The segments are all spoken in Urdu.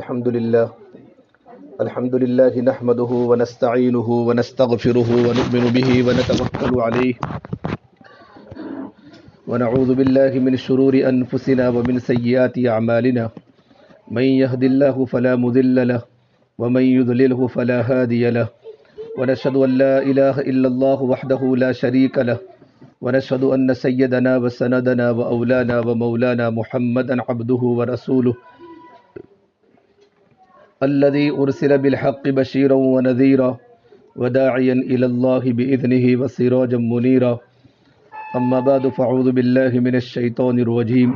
الحمد لله نحمده ونستعينه ونستغفره ونؤمن به ونتوكل عليه ونعوذ بالله من شرور أنفسنا ومن سيئات أعمالنا من يهد الله فلا مضل له ومن يضلله فلا هادي له ونشهد أن لا إله إلا الله وحده لا شريك له ونشهد أن سيدنا وسندنا وأولانا ومولانا محمدا عبده ورسوله الذي أرسل بالحق بشيرا ونذيرا وداعيا إلى الله بإذنه وسراجا منيرا أما بعد فأعوذ بالله من الشيطان الرجيم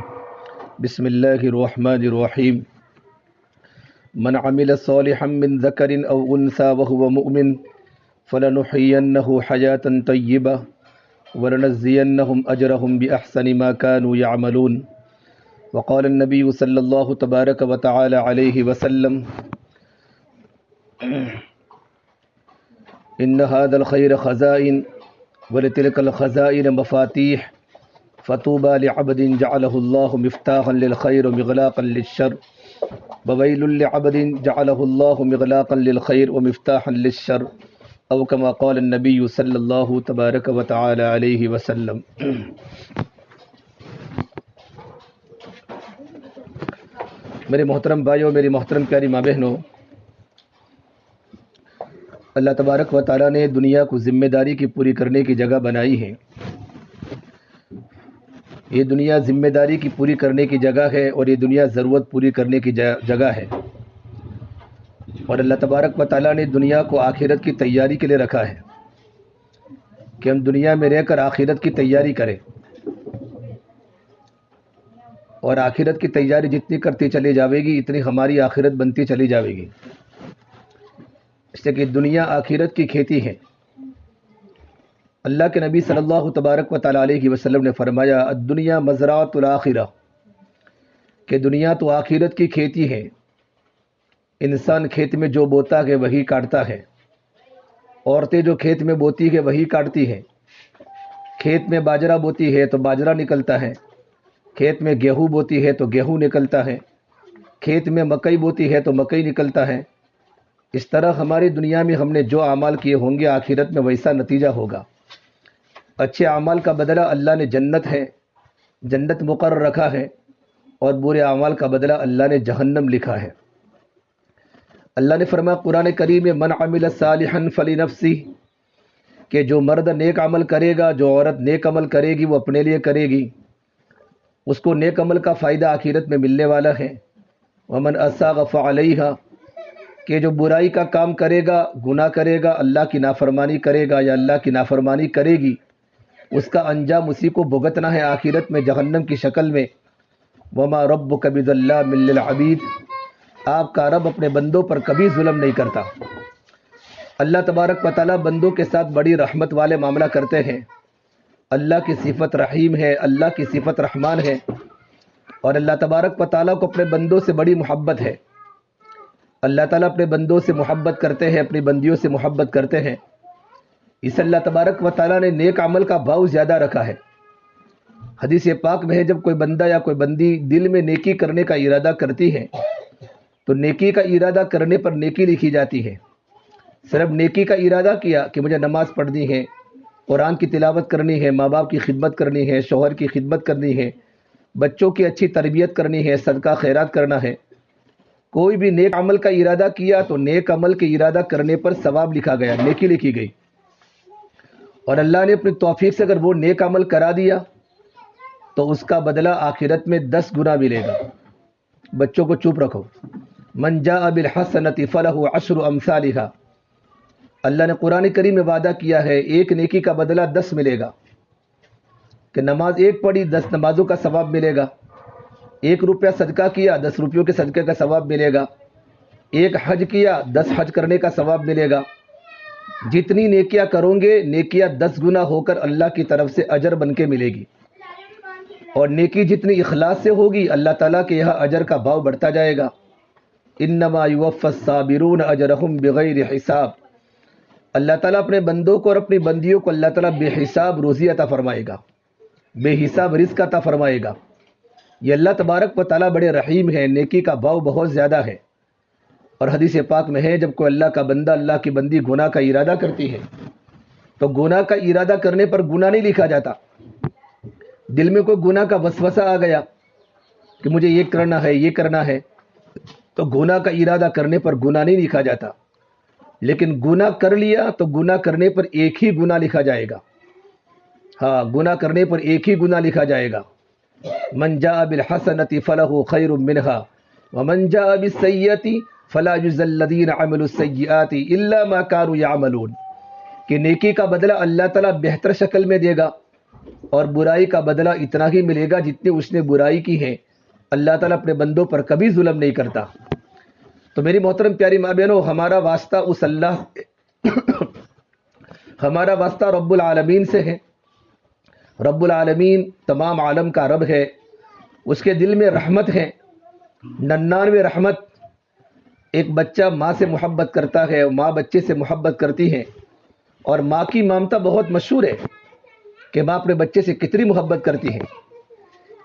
بسم الله الرحمن الرحيم من عمل صالحا من ذكر أو أنثى وهو مؤمن فلنحيينه حياة طيبة ولنجزينهم أجرهم بأحسن ما كانوا يعملون وقال النبي صلى الله تبارك وتعالى عليه وسلم إن هذا الخير خزائن ولتلك الخزائن مفاتيح فطوبى لعبد جعله الله مفتاحا للخير ومغلاقا للشر وويل لعبد جعله الله مغلاقا للخير ومفتاحا للشر أو كما قال النبي صلی اللہ تبارک و تعالی علیہ وسلم۔ میرے محترم بھائیوں، میری محترم پیاری ماں بہنوں، اللہ تبارک و تعالیٰ نے دنیا کو ذمہ داری کی پوری کرنے کی جگہ بنائی ہے۔ یہ دنیا ذمہ داری کی پوری کرنے کی جگہ ہے اور یہ دنیا ضرورت پوری کرنے کی جگہ ہے، اور اللہ تبارک و تعالیٰ نے دنیا کو آخرت کی تیاری کے لیے رکھا ہے کہ ہم دنیا میں رہ کر آخرت کی تیاری کریں، اور آخرت کی تیاری جتنی کرتی چلی جاوے گی اتنی ہماری آخرت بنتی چلی جاوے گی، اس لیے کہ دنیا آخرت کی کھیتی ہے۔ اللہ کے نبی صلی اللہ تبارک و تعالیٰ علیہ وسلم نے فرمایا الدنیا مزرعۃ الآخرہ، کہ دنیا تو آخرت کی کھیتی ہے۔ انسان کھیت میں جو بوتا ہے وہی کاٹتا ہے، عورتیں جو کھیت میں بوتی ہے وہی کاٹتی ہیں۔ کھیت میں باجرہ بوتی ہے تو باجرہ نکلتا ہے، کھیت میں گیہوں بوتی ہے تو گیہوں نکلتا ہے، کھیت میں مکئی بوتی ہے تو مکئی نکلتا ہے۔ اس طرح ہماری دنیا میں ہم نے جو اعمال کیے ہوں گے آخرت میں ویسا نتیجہ ہوگا۔ اچھے اعمال کا بدلہ اللہ نے جنت ہے، جنت مقرر رکھا ہے، اور برے اعمال کا بدلہ اللہ نے جہنم لکھا ہے۔ اللہ نے فرمایا قرآن کریم میں من عمل صالحا فلنفسہ، کہ جو مرد نیک عمل کرے گا، جو عورت نیک عمل کرے گی وہ اپنے لیے کرے گی، اس کو نیک عمل کا فائدہ آخرت میں ملنے والا ہے۔ ومن اساء فعلیہا، کہ جو برائی کا کام کرے گا، گناہ کرے گا، اللہ کی نافرمانی کرے گا یا اللہ کی نافرمانی کرے گی، اس کا انجام اسی کو بھگتنا ہے آخرت میں جہنم کی شکل میں۔ وما ربک بظلام للعبید، آپ کا رب اپنے بندوں پر کبھی ظلم نہیں کرتا۔ اللہ تبارک و تعالیٰ بندوں کے ساتھ بڑی رحمت والے معاملہ کرتے ہیں۔ اللہ کی صفت رحیم ہے، اللہ کی صفت رحمان ہے، اور اللہ تبارک و تعالیٰ کو اپنے بندوں سے بڑی محبت ہے۔ اللہ تعالیٰ اپنے بندوں سے محبت کرتے ہیں، اپنی بندیوں سے محبت کرتے ہیں، اس اللہ تبارک و تعالیٰ نے نیک عمل کا بھاؤ زیادہ رکھا ہے۔ حدیث پاک میں ہے جب کوئی بندہ یا کوئی بندی دل میں نیکی کرنے کا ارادہ کرتی ہے تو نیکی کا ارادہ کرنے پر نیکی لکھی جاتی ہے۔ صرف نیکی کا ارادہ کیا کہ مجھے نماز پڑھنی ہے، قرآن کی تلاوت کرنی ہے، ماں باپ کی خدمت کرنی ہے، شوہر کی خدمت کرنی ہے، بچوں کی اچھی تربیت کرنی ہے، صدقہ خیرات کرنا ہے، کوئی بھی نیک عمل کا ارادہ کیا تو نیک عمل کے ارادہ کرنے پر ثواب لکھا گیا، نیکی لکھی گئی، اور اللہ نے اپنی توفیق سے اگر وہ نیک عمل کرا دیا تو اس کا بدلہ آخرت میں 10 گنا ملے گا۔ بچوں کو چپ رکھو۔ من جاء بالحسنۃ فلہ 10 امثالھا، اللہ نے قرآن کریم میں وعدہ کیا ہے ایک نیکی کا بدلہ 10 ملے گا، کہ نماز ایک پڑھی 10 نمازوں کا ثواب ملے گا، 1 روپیہ صدقہ کیا 10 روپیوں کے صدقے کا ثواب ملے گا، 1 حج کیا 10 حج کرنے کا ثواب ملے گا۔ جتنی نیکیاں کرو گے نیکیاں 10 گنا ہو کر اللہ کی طرف سے اجر بن کے ملے گی، اور نیکی جتنی اخلاص سے ہوگی اللہ تعالیٰ کے یہاں اجر کا بھاؤ بڑھتا جائے گا۔ انما یوفی الصابرون اجرہم بغیر حساب، اللہ تعالیٰ اپنے بندوں کو اور اپنی بندیوں کو اللہ تعالیٰ بے حساب روزی عطا فرمائے گا، بے حساب رزق عطا فرمائے گا۔ یہ اللہ تبارک و تعالیٰ بڑے رحیم ہیں، نیکی کا بھاؤ بہت زیادہ ہے۔ اور حدیث پاک میں ہے جب کوئی اللہ کا بندہ اللہ کی بندی گناہ کا ارادہ کرتی ہے تو گناہ کا ارادہ کرنے پر گناہ نہیں لکھا جاتا. دل میں کوئی گناہ کا وسوسہ آ گیا کہ مجھے یہ کرنا ہے یہ کرنا ہے تو گناہ کا ارادہ کرنے پر گناہ نہیں لکھا جاتا. لیکن گناہ کر لیا تو گناہ کرنے پر ایک ہی گناہ لکھا جائے گا. ہاں، گناہ کرنے پر ایک ہی گناہ لکھا جائے گا. من جاء بالحسنۃ فلہ خیر منها ومن جاء بالسیئۃ فلا یجزی الذین عملوا السیئات الا ما كانوا يعملون. کہ نیکی کا بدلہ اللہ تعالیٰ بہتر شکل میں دے گا اور برائی کا بدلہ اتنا ہی ملے گا جتنے اس نے برائی کی ہے. اللہ تعالیٰ اپنے بندوں پر کبھی ظلم نہیں کرتا. تو میری محترم پیاری ماں بہنوں، ہمارا واسطہ اس اللہ ہمارا واسطہ رب العالمین سے ہے. رب العالمین تمام عالم کا رب ہے. اس کے دل میں رحمت ہے، 99 رحمت. ایک بچہ ماں سے محبت کرتا ہے، ماں بچے سے محبت کرتی ہے، اور ماں کی ممتا بہت مشہور ہے کہ ماں اپنے بچے سے کتنی محبت کرتی ہے.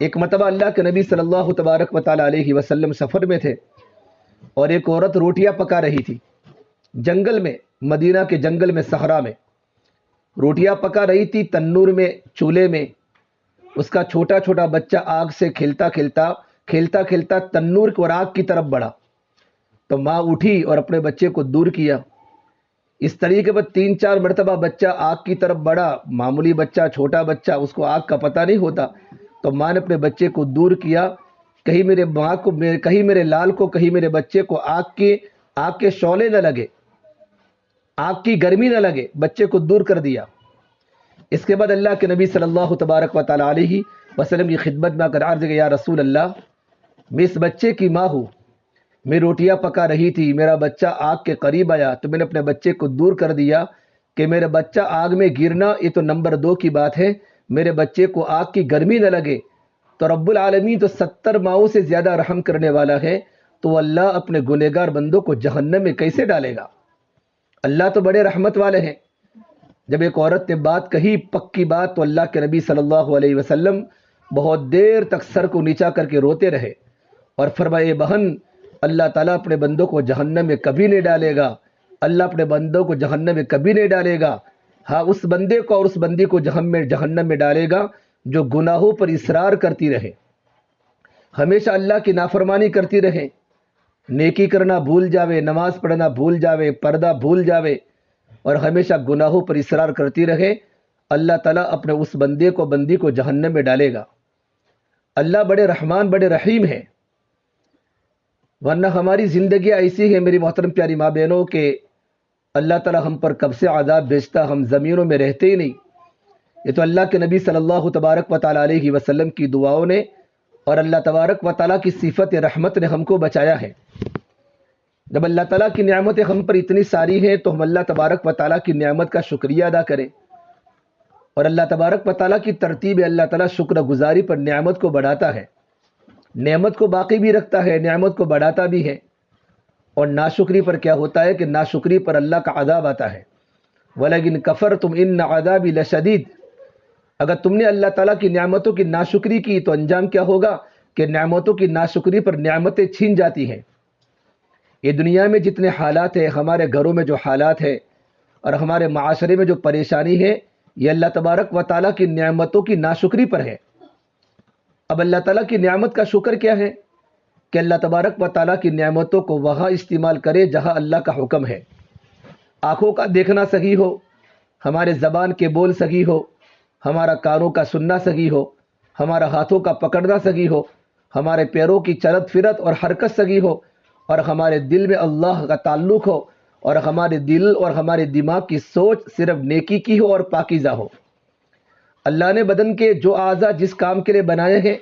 ایک مرتبہ اللہ کے نبی صلی اللہ تبارک و تعالی علیہ وسلم سفر میں تھے اور ایک عورت روٹیاں پکا رہی تھی. جنگل میں، مدینہ کے جنگل میں، صحرا میں روٹیاں پکا رہی تھی تنور میں، چولہے میں. اس کا چھوٹا چھوٹا بچہ آگ سے کھیلتا کھیلتا تنور اور آگ کی طرف بڑھا تو ماں اٹھی اور اپنے بچے کو دور کیا. اس طریقے پر 3-4 مرتبہ بچہ آگ کی طرف بڑھا. معمولی بچہ، چھوٹا بچہ، اس کو آگ کا پتہ نہیں ہوتا، تو ماں نے اپنے بچے کو دور کیا. کہیں میرے لال کو، کہیں میرے بچے کو آگ کے شعلے نہ لگے، آگ کی گرمی نہ لگے. بچے کو دور کر دیا. اس کے بعد اللہ کے نبی صلی اللہ تبارک و تعالی علیہ وسلم کی خدمت میں آ کر عرض کیا، یا رسول اللہ، میں اس بچے کی ماں ہوں. میں روٹیاں پکا رہی تھی، میرا بچہ آگ کے قریب آیا تو میں نے اپنے بچے کو دور کر دیا کہ میرا بچہ آگ میں گرنا یہ تو نمبر 2 کی بات ہے، میرے بچے کو آگ کی گرمی نہ لگے. تو رب العالمین تو 70 ماؤں سے زیادہ رحم کرنے والا ہے، تو اللہ اپنے گنہگار بندوں کو جہنم میں کیسے ڈالے گا؟ اللہ تو بڑے رحمت والے ہیں. جب ایک عورت نے بات کہی، پکی بات، تو اللہ کے نبی صلی اللہ علیہ وسلم بہت دیر تک سر کو نیچا کر کے روتے رہے اور فرمائے، بہن، اللہ تعالیٰ اپنے بندوں کو جہنم میں کبھی نہیں ڈالے گا. اللہ اپنے بندوں کو جہنم میں کبھی نہیں ڈالے گا. ہاں، اس بندے کو اور اس بندی کو جہنم میں ڈالے گا جو گناہوں پر اصرار کرتی رہے، ہمیشہ اللہ کی نافرمانی کرتی رہے، نیکی کرنا بھول جاوے، نماز پڑھنا بھول جاوے، پردہ بھول جاوے، اور ہمیشہ گناہوں پر اصرار کرتی رہے. اللہ تعالیٰ اپنے اس بندے کو، بندی کو جہنم میں ڈالے گا. اللہ بڑے رحمان، بڑے رحیم ہیں. ورنہ ہماری زندگی ایسی ہے میری محترم پیاری ماں بہنوں کہ اللہ تعالیٰ ہم پر کب سے عذاب بھیجتا، ہم زمینوں میں رہتے ہی نہیں. یہ تو اللہ کے نبی صلی اللہ تبارک و تعالی علیہ وسلم کی دعاؤں نے اور اللہ تبارک و تعالیٰ کی صفت رحمت نے ہم کو بچایا ہے. جب اللہ تعالیٰ کی نعمتیں ہم پر اتنی ساری ہیں تو ہم اللہ تبارک و تعالیٰ کی نعمت کا شکریہ ادا کریں، اور اللہ تبارک و تعالیٰ کی ترتیب اللہ تعالیٰ شکر گزاری پر نعمت کو بڑھاتا ہے، نعمت کو باقی بھی رکھتا ہے، نعمت کو بڑھاتا بھی ہے. اور ناشکری پر کیا ہوتا ہے کہ ناشکری پر اللہ کا عذاب آتا ہے. وَلَئِن كَفَرْتُمْ إِنَّ عَذَابِي لَشَدِيدٌ. اگر تم نے اللہ تعالیٰ کی نعمتوں کی ناشکری کی تو انجام کیا ہوگا کہ نعمتوں کی ناشکری پر نعمتیں چھین جاتی ہیں. یہ دنیا میں جتنے حالات ہیں، ہمارے گھروں میں جو حالات ہیں اور ہمارے معاشرے میں جو پریشانی ہے، یہ اللہ تبارک و تعالیٰ کی نعمتوں کی ناشکری پر ہے. اب اللہ تعالیٰ کی نعمت کا شکر کیا ہے کہ اللہ تبارک و تعالیٰ کی نعمتوں کو وہاں استعمال کرے جہاں اللہ کا حکم ہے. آنکھوں کا دیکھنا صحیح ہو، ہمارے زبان کے بول صحیح ہو، ہمارا کانوں کا سننا صحیح ہو، ہمارا ہاتھوں کا پکڑنا صحیح ہو، ہمارے پیروں کی چلت پھرت اور حرکت صحیح ہو، اور ہمارے دل میں اللہ کا تعلق ہو، اور ہمارے دل اور ہمارے دماغ کی سوچ صرف نیکی کی ہو اور پاکیزہ ہو. اللہ نے بدن کے جو اعضاء جس کام کے لیے بنائے ہیں،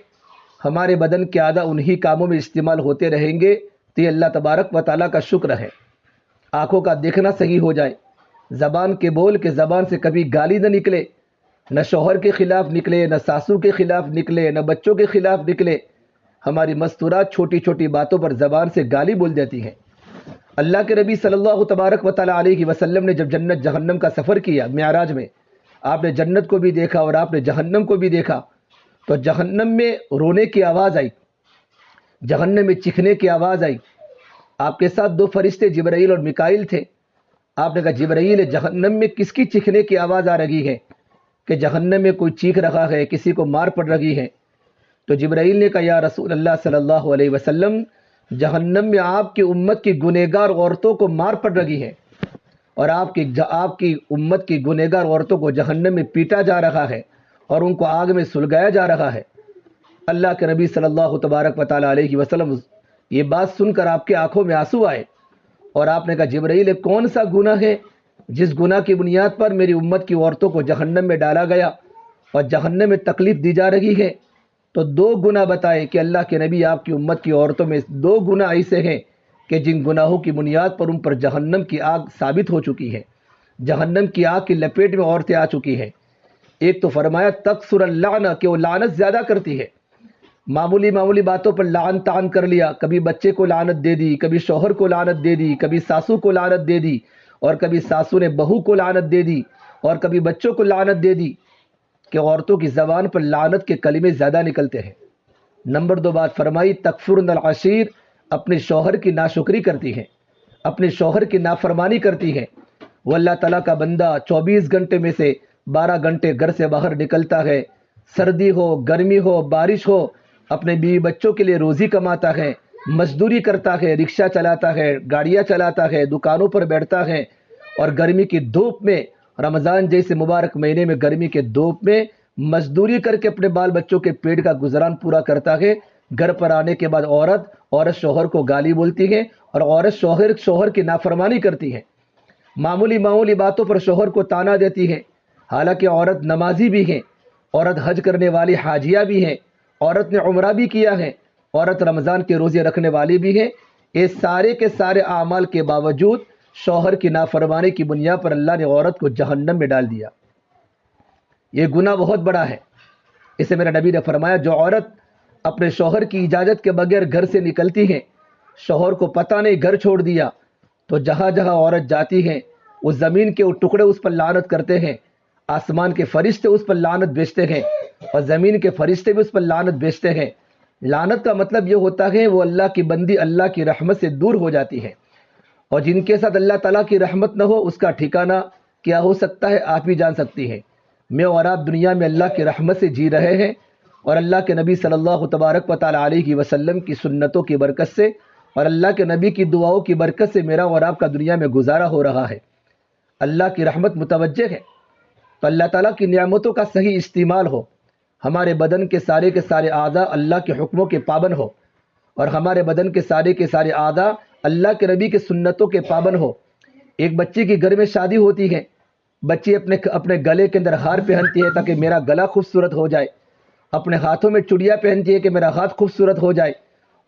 ہمارے بدن کے اعضاء انہی کاموں میں استعمال ہوتے رہیں گے تو یہ اللہ تبارک و تعالیٰ کا شکر ہے. آنکھوں کا دیکھنا صحیح ہو جائے، زبان کے بول کے زبان سے کبھی گالی نہ نکلے، نہ شوہر کے خلاف نکلے، نہ ساسو کے خلاف نکلے، نہ بچوں کے خلاف نکلے. ہماری مستورات چھوٹی چھوٹی باتوں پر زبان سے گالی بول دیتی ہیں. اللہ کے نبی صلی اللہ تبارک و تعالی علیہ وسلم نے جب جنت جہنم کا سفر کیا معراج میں، آپ نے جنت کو بھی دیکھا اور آپ نے جہنم کو بھی دیکھا. تو جہنم میں رونے کی آواز آئی، جہنم میں چیخنے کی آواز آئی، آپ کے ساتھ دو فرشتے جبرائیل اور میکائیل تھے. آپ نے کہا جبرائیل جہنم میں کس کی چیخنے کی آواز آ رہی ہے کہ جہنم میں کوئی چیخ رہا ہے, کسی کو مار پڑ رہی ہے. تو جبرائیل نے کہا یا رسول اللہ صلی اللہ علیہ وسلم, جہنم میں آپ کی امت کی گنہگار عورتوں کو مار پڑ رہی ہے اور آپ کی امت کی گنہگار عورتوں کو جہنم میں پیٹا جا رہا ہے اور ان کو آگ میں سلگایا جا رہا ہے. اللہ کے نبی صلی اللہ تبارک و تعالیٰ علیہ وسلم یہ بات سن کر آپ کی آنکھوں میں آنسو آئے اور آپ نے کہا جبرائیل کون سا گناہ ہے جس گناہ کی بنیاد پر میری امت کی عورتوں کو جہنم میں ڈالا گیا اور جہنم میں تکلیف دی جا رہی ہے؟ تو دو گناہ بتائے کہ اللہ کے نبی آپ کی امت کی عورتوں میں دو گناہ ایسے ہیں کہ جن گناہوں کی بنیاد پر ان پر جہنم کی آگ ثابت ہو چکی ہے, جہنم کی آگ کی لپیٹ میں عورتیں آ چکی ہیں. ایک تو فرمایا تکثر اللعنہ کہ وہ لعنت زیادہ کرتی ہے, معمولی باتوں پر لعن تعن کر لیا, کبھی بچے کو لعنت دے دی, کبھی شوہر کو لعنت دے دی, کبھی ساسو کو لعنت دے دی اور کبھی ساسو نے بہو کو لعنت دے دی اور کبھی بچوں کو لعنت دے دی, کہ عورتوں کی زبان پر لعنت کے کلمے زیادہ نکلتے ہیں. نمبر 2 بات فرمائی تکفرن العشیر, اپنے شوہر کی ناشکری کرتی ہیں, اپنے شوہر کی نافرمانی کرتی ہیں. وہ اللہ تعالیٰ کا بندہ 24 گھنٹے میں سے 12 گھنٹے گھر سے باہر نکلتا ہے, سردی ہو گرمی ہو بارش ہو, اپنے بیوی بچوں کے لیے روزی کماتا ہے, مزدوری کرتا ہے, رکشہ چلاتا ہے, گاڑیاں چلاتا ہے, دکانوں پر بیٹھتا ہے اور گرمی کی دھوپ میں, رمضان جیسے مبارک مہینے میں گرمی کے دھوپ میں مزدوری کر کے اپنے بال بچوں کے پیٹ کا گزران پورا کرتا ہے. گھر پر آنے کے بعد عورت شوہر کو گالی بولتی ہے اور عورت شوہر کی نافرمانی کرتی ہے, معمولی باتوں پر شوہر کو تانا دیتی ہے. حالانکہ عورت نمازی بھی ہے, عورت حج کرنے والی حاجیہ بھی ہے, عورت نے عمرہ بھی کیا ہے, عورت رمضان کے روزے رکھنے والی بھی ہے. یہ سارے کے سارے اعمال کے باوجود شوہر کی نافرمانی کی بنیاد پر اللہ نے عورت کو جہنم میں ڈال دیا. یہ گناہ بہت بڑا ہے. اسے میرے نبی نے فرمایا جو عورت اپنے شوہر کی اجازت کے بغیر گھر سے نکلتی ہے, شوہر کو پتہ نہیں گھر چھوڑ دیا, تو جہاں جہاں عورت جاتی ہے وہ زمین کے ٹکڑے اس پر لعنت کرتے ہیں, آسمان کے فرشتے اس پر لعنت بھیجتے ہیں اور زمین کے فرشتے بھی اس پر لعنت بھیجتے ہیں. لعنت کا مطلب یہ ہوتا ہے وہ اللہ کی بندی اللہ کی رحمت سے دور ہو جاتی ہے, اور جن کے ساتھ اللہ تعالیٰ کی رحمت نہ ہو اس کا ٹھکانہ کیا ہو سکتا ہے آپ ہی جان سکتی ہیں. میں اور آپ دنیا میں اللہ کی رحمت سے جی رہے ہیں اور اللہ کے نبی صلی اللہ تبارک و تعالیٰ علیہ وسلم کی سنتوں کی برکت سے اور اللہ کے نبی کی دعاؤں کی برکت سے میرا اور آپ کا دنیا میں گزارا ہو رہا ہے. اللہ کی رحمت متوجہ ہے تو اللہ تعالیٰ کی نعمتوں کا صحیح استعمال ہو, ہمارے بدن کے سارے اعضاء اللہ کے حکموں کے پابند ہو اور ہمارے بدن کے سارے اعضاء اللہ کے نبی کے سنتوں کے پابند ہو. ایک بچے کی گھر میں شادی ہوتی ہے, بچی اپنے گلے کے اندر ہار پہنتی ہے تاکہ میرا گلا خوبصورت ہو جائے, اپنے ہاتھوں میں چڑیا پہنتی ہے کہ میرا ہاتھ خوبصورت ہو جائے,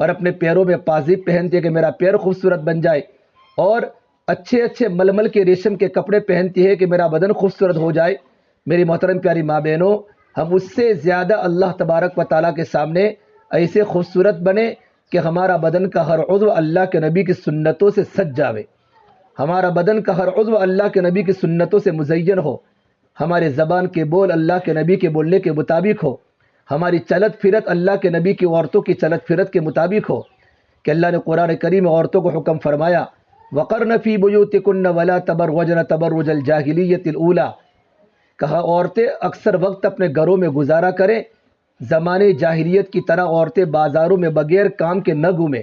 اور اپنے پیروں میں پازیب پہنتی ہے کہ میرا پیر خوبصورت بن جائے, اور اچھے ململ کے ریشم کے کپڑے پہنتی ہے کہ میرا بدن خوبصورت ہو جائے. میری محترم پیاری ماں بہنوں, ہم اس سے زیادہ اللہ تبارک و تعالیٰ کے سامنے ایسے خوبصورت بنے کہ ہمارا بدن کا ہر عضو اللہ کے نبی کی سنتوں سے سج جاوے, ہمارا بدن کا ہر عضو اللہ کے نبی کی سنتوں سے مزین ہو, ہمارے زبان کے بول اللہ کے نبی کے بولنے کے مطابق ہو, ہماری چلت پھرت اللہ کے نبی کی عورتوں کی چلت پھرت کے مطابق ہو. کہ اللہ نے قرآن کریم میں عورتوں کو حکم فرمایا وقرن فی بیوتکن ولا تبرجن تبرج الجاہلیت الاولی, کہا عورتیں اکثر وقت اپنے گھروں میں گزارا کریں, زمانے جاہلیت کی طرح عورتیں بازاروں میں بغیر کام کے نہ گھومیں.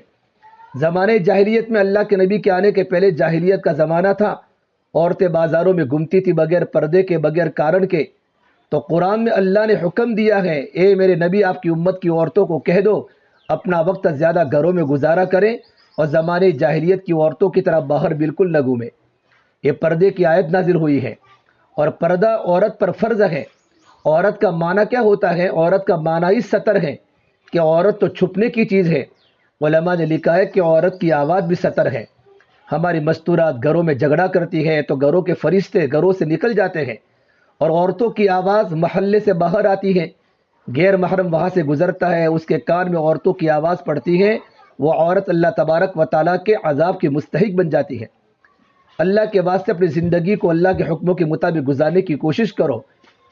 زمانے جاہلیت میں اللہ کے نبی کے آنے کے پہلے جاہلیت کا زمانہ تھا, عورتیں بازاروں میں گھومتی تھی بغیر پردے کے بغیر کارن کے. تو قرآن میں اللہ نے حکم دیا ہے اے میرے نبی آپ کی امت کی عورتوں کو کہہ دو اپنا وقت زیادہ گھروں میں گزارا کریں اور زمانے جاہلیت کی عورتوں کی طرح باہر بالکل نہ گھومیں. یہ پردے کی آیت نازل ہوئی ہے اور پردہ عورت پر فرض ہے. عورت کا معنی کیا ہوتا ہے؟ عورت کا معنی ہی ستر ہے کہ عورت تو چھپنے کی چیز ہے. علماء نے لکھا ہے کہ عورت کی آواز بھی ستر ہے. ہماری مستورات گھروں میں جھگڑا کرتی ہے تو گھروں کے فرشتے گھروں سے نکل جاتے ہیں اور عورتوں کی آواز محلے سے باہر آتی ہے, غیر محرم وہاں سے گزرتا ہے, اس کے کان میں عورتوں کی آواز پڑتی ہے, وہ عورت اللہ تبارک و تعالیٰ کے عذاب کی مستحق بن جاتی ہے. اللہ کے واسطے اپنی زندگی کو اللہ کے حکموں کے مطابق گزارنے کی کوشش کرو,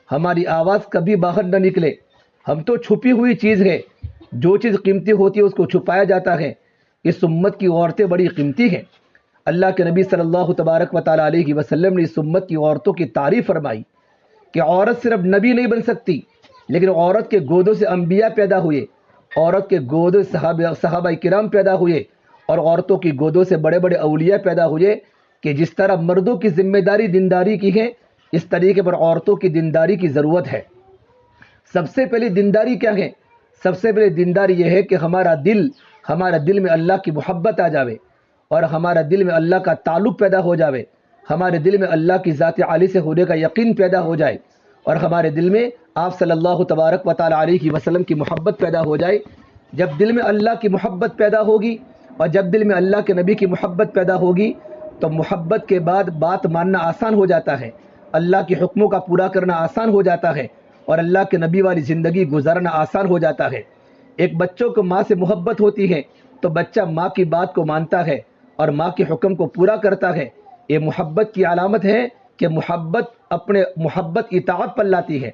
ہماری آواز کبھی باہر نہ نکلے. ہم تو چھپی ہوئی چیز ہے, جو چیز قیمتی ہوتی ہے اس کو چھپایا جاتا ہے, اس امت کی عورتیں بڑی قیمتی ہیں۔ اللہ کے نبی صلی اللہ تبارک و تعالیٰ علیہ وسلم نے اس امت کی عورتوں کی تعریف فرمائی کہ عورت صرف نبی نہیں بن سکتی، لیکن عورت کے گودوں سے انبیاء پیدا ہوئے، عورت کے گودوں سے صحابہ کرام پیدا ہوئے، اور عورتوں کی گودوں سے بڑے بڑے اولیاء پیدا ہوئے، کہ جس طرح مردوں کی ذمہ داری دینداری کی ہے، اس طریقے پر عورتوں کی دینداری کی ضرورت ہے۔ سب سے پہلی دینداری کیا ہے؟ سب سے پہلی دینداری یہ ہے کہ ہمارا دل میں اللہ کی محبت آ جاوے، اور ہمارا دل میں اللہ کا تعلق پیدا ہو جاوے، ہمارے دل میں اللہ کی ذات عالی سے ہونے کا یقین پیدا ہو جائے، اور ہمارے دل میں آپ صلی اللہ تبارک و تعالیٰ علیہ وسلم کی محبت پیدا ہو جائے۔ جب دل میں اللہ کی محبت پیدا ہوگی، اور جب دل میں اللہ کے نبی کی محبت پیدا ہوگی، تو محبت کے بعد بات ماننا آسان ہو جاتا ہے، اللہ کے حکموں کا پورا کرنا آسان ہو جاتا ہے، اور اللہ کے نبی والی زندگی گزارنا آسان ہو جاتا ہے۔ ایک بچوں کو ماں سے محبت ہوتی ہے تو بچہ ماں کی بات کو مانتا ہے اور ماں کے حکم کو پورا کرتا ہے۔ یہ محبت کی علامت ہے کہ محبت اطاعت پر لاتی ہے۔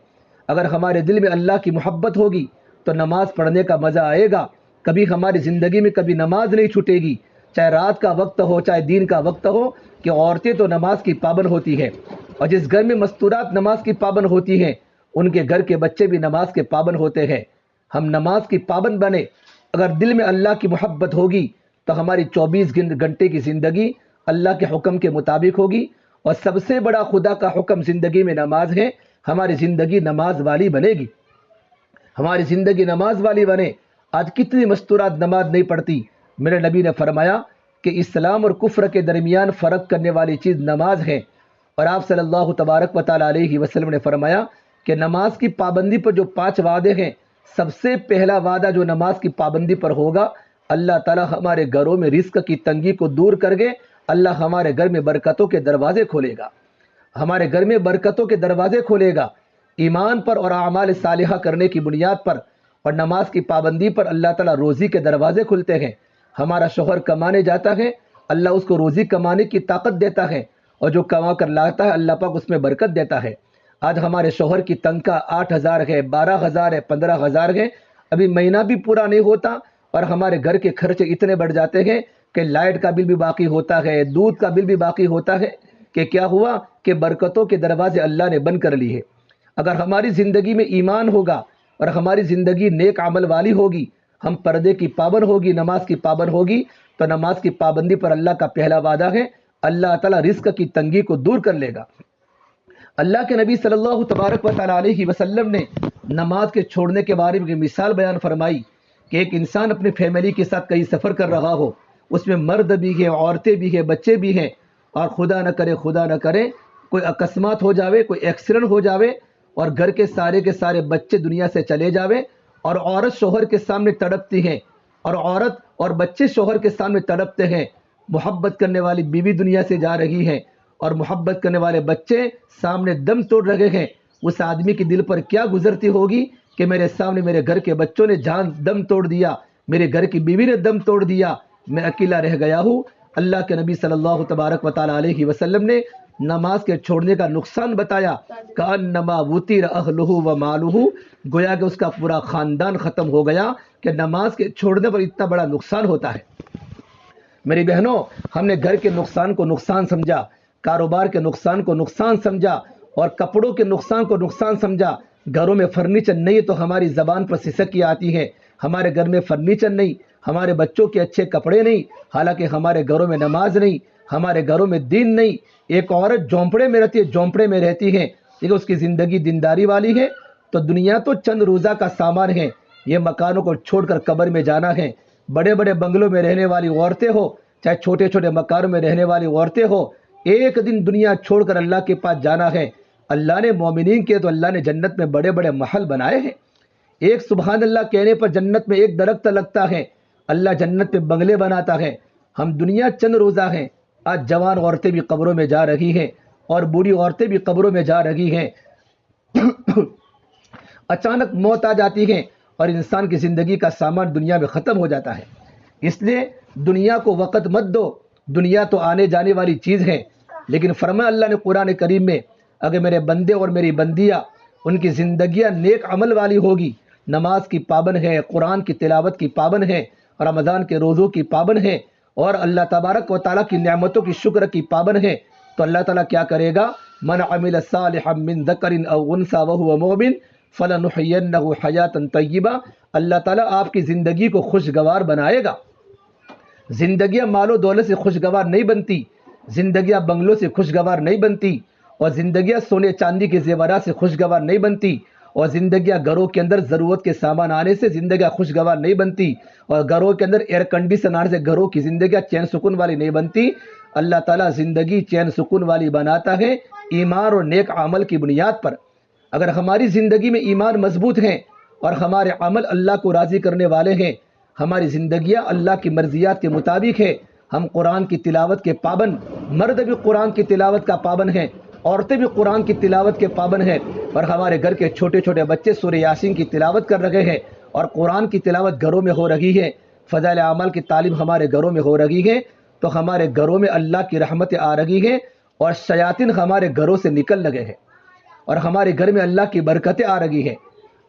اگر ہمارے دل میں اللہ کی محبت ہوگی تو نماز پڑھنے کا مزہ آئے گا، کبھی ہماری زندگی میں کبھی نماز نہیں چھوٹے گی، چاہے رات کا وقت ہو چاہے دین کا وقت ہو، کہ عورتیں تو نماز کی پابند ہوتی ہیں، اور جس گھر میں مستورات نماز کی پابند ہوتی ہیں ان کے گھر کے بچے بھی نماز کے پابند ہوتے ہیں۔ ہم نماز کی پابند بنے، اگر دل میں اللہ کی محبت ہوگی تو ہماری 24 گھنٹے کی زندگی اللہ کے حکم کے مطابق ہوگی، اور سب سے بڑا خدا کا حکم زندگی میں نماز ہے۔ ہماری زندگی نماز والی بنے گی، ہماری زندگی نماز والی بنے۔ آج کتنی مستورات نماز نہیں پڑھتی۔ میرے نبی نے فرمایا کہ اسلام اور کفر کے درمیان فرق کرنے والی چیز نماز ہے، اور آپ صلی اللہ تبارک و تعالیٰ علیہ وسلم نے فرمایا کہ نماز کی پابندی پر جو 5 وعدے ہیں، سب سے پہلا وعدہ جو نماز کی پابندی پر ہوگا، اللہ تعالیٰ ہمارے گھروں میں رزق کی تنگی کو دور کر کے اللہ ہمارے گھر میں برکتوں کے دروازے کھولے گا، ہمارے گھر میں برکتوں کے دروازے کھولے گا۔ ایمان پر اور اعمال صالحہ کرنے کی بنیاد پر اور نماز کی پابندی پر اللہ تعالیٰ روزی کے دروازے کھلتے ہیں۔ ہمارا شوہر کمانے جاتا ہے، اللہ اس کو روزی کمانے کی طاقت دیتا ہے، اور جو کما کر لاتا ہے اللہ پاک اس میں برکت دیتا ہے۔ آج ہمارے شوہر کی تنخواہ 8,000 ہے، 12,000 ہے، 15,000 ہے، ابھی مہینہ بھی پورا نہیں ہوتا، اور ہمارے گھر کے خرچے اتنے بڑھ جاتے ہیں کہ لائٹ کا بل بھی باقی ہوتا ہے، دودھ کا بل بھی باقی ہوتا ہے، کہ کیا ہوا کہ برکتوں کے دروازے اللہ نے بند کر لی ہے۔ اگر ہماری زندگی میں ایمان ہوگا اور ہماری زندگی نیک عمل والی ہوگی، ہم پردے کی پابند ہوگی، نماز کی پابند ہوگی، تو نماز کی پابندی پر اللہ کا پہلا وعدہ ہے اللہ تعالیٰ رزق کی تنگی کو دور کر لے گا۔ اللہ کے نبی صلی اللہ تبارک و تعالیٰ علیہ وسلم نے نماز کے چھوڑنے کے بارے میں مثال بیان فرمائی کہ ایک انسان اپنی فیملی کے ساتھ کہیں سفر کر رہا ہو، اس میں مرد بھی ہیں، عورتیں بھی ہیں، بچے بھی ہیں، اور خدا نہ کرے کوئی اکسمات ہو جاوے، کوئی ایکسیڈنٹ ہو جاوے، اور گھر کے سارے بچے دنیا سے چلے جاوے، اور عورت شوہر کے سامنے تڑپتی ہے، اور عورت اور بچے شوہر کے سامنے تڑپتے ہیں، محبت کرنے والی بیوی دنیا سے جا رہی ہے، اور محبت کرنے والے بچے سامنے دم توڑ رہے ہیں۔ اس آدمی کے دل پر کیا گزرتی ہوگی کہ میرے سامنے میرے گھر کے بچوں نے دم توڑ دیا، میرے گھر کی بیوی نے دم توڑ دیا، میں اکیلا رہ گیا ہوں۔ اللہ کے نبی صلی اللہ تبارک و تعالیٰ علیہ وسلم نے نماز کے چھوڑنے کا نقصان بتایا، کأنما وطیر اہلہ و مالہ، گویا کہ اس کا پورا خاندان ختم ہو گیا، کہ نماز کے چھوڑنے پر اتنا بڑا نقصان ہوتا ہے۔ میری بہنوں، ہم نے گھر کے نقصان کو نقصان سمجھا، کاروبار کے نقصان کو نقصان سمجھا، اور کپڑوں کے نقصان کو نقصان سمجھا۔ گھروں میں فرنیچر نہیں تو ہماری زبان پر سسکی آتی ہے، ہمارے گھر میں فرنیچر نہیں، ہمارے بچوں کے اچھے کپڑے نہیں، حالانکہ ہمارے گھروں میں نماز نہیں، ہمارے گھروں میں دین نہیں۔ ایک عورت جھونپڑے میں رہتی ہے لیکن اس کی زندگی دینداری والی ہے، تو دنیا تو چند روزہ کا سامان ہے، یہ مکانوں کو چھوڑ کر قبر میں جانا ہے۔ بڑے بڑے بنگلوں میں رہنے والی عورتیں ہو چاہے چھوٹے چھوٹے مکانوں میں رہنے والی عورتیں ہو، ایک دن دنیا چھوڑ کر اللہ کے پاس جانا ہے۔ اللہ نے مومنین کے تو اللہ نے جنت میں بڑے بڑے محل بنائے ہیں، ایک سبحان اللہ کہنے پر جنت میں ایک درخت لگتا ہے، اللہ جنت میں بنگلے بناتا ہے۔ ہم دنیا چند روزہ ہیں، آج جوان عورتیں بھی قبروں میں جا رہی ہیں، اور بوڑھی عورتیں بھی قبروں میں جا رہی ہیں۔ اچانک موت آ جاتی ہے اور انسان کی زندگی کا سامان دنیا میں ختم ہو جاتا ہے۔ اس لیے دنیا کو وقت مت دو، دنیا تو آنے جانے والی چیز ہے، لیکن فرمایا اللہ نے قرآن کریم میں، اگر میرے بندے اور میری بندیاں ان کی زندگیاں نیک عمل والی ہوگی، نماز کی پابند ہے، قرآن کی تلاوت کی پابند ہے، رمضان کے روزوں کی پابند ہیں اور اللہ تبارک و تعالیٰ کی نعمتوں کی شکر کی پابند ہیں، تو اللہ تعالیٰ کیا کرے گا؟ من عمل صالحا من ذکر او انثی وهو مؤمن فلنحینہ حیاتا طیبہ، اللہ تعالیٰ آپ کی زندگی کو خوشگوار بنائے گا۔ زندگیاں مال و دولت سے خوشگوار نہیں بنتی، زندگیاں بنگلوں سے خوشگوار نہیں بنتی، اور زندگیاں سونے چاندی کے زیورات سے خوشگوار نہیں بنتی، اور زندگیاں گھروں کے اندر ضرورت کے سامان آنے سے زندگیاں خوشگوار نہیں بنتی، اور گھروں کے اندر ایئر کنڈیشن آنے سے گھروں کی زندگیاں چین سکون والی نہیں بنتی۔ اللہ تعالیٰ زندگی چین سکون والی بناتا ہے ایمان اور نیک عمل کی بنیاد پر۔ اگر ہماری زندگی میں ایمان مضبوط ہیں اور ہمارے عمل اللہ کو راضی کرنے والے ہیں، ہماری زندگیاں اللہ کی مرضیات کے مطابق ہے، ہم قرآن کی تلاوت کے پابند، مرد بھی قرآن کی تلاوت کا پابند ہیں، عورتیں بھی قرآن کی تلاوت کے پابند ہیں، اور ہمارے گھر کے چھوٹے چھوٹے بچے سورہ یاسین کی تلاوت کر رہے ہیں، اور قرآن کی تلاوت گھروں میں ہو رہی ہے، فضائل اعمال کی تعلیم ہمارے گھروں میں ہو رہی ہے، تو ہمارے گھروں میں اللہ کی رحمتیں آ رہی ہیں، اور شیاطین ہمارے گھروں سے نکل لگے ہیں، اور ہمارے گھر میں اللہ کی برکتیں آ رہی ہیں۔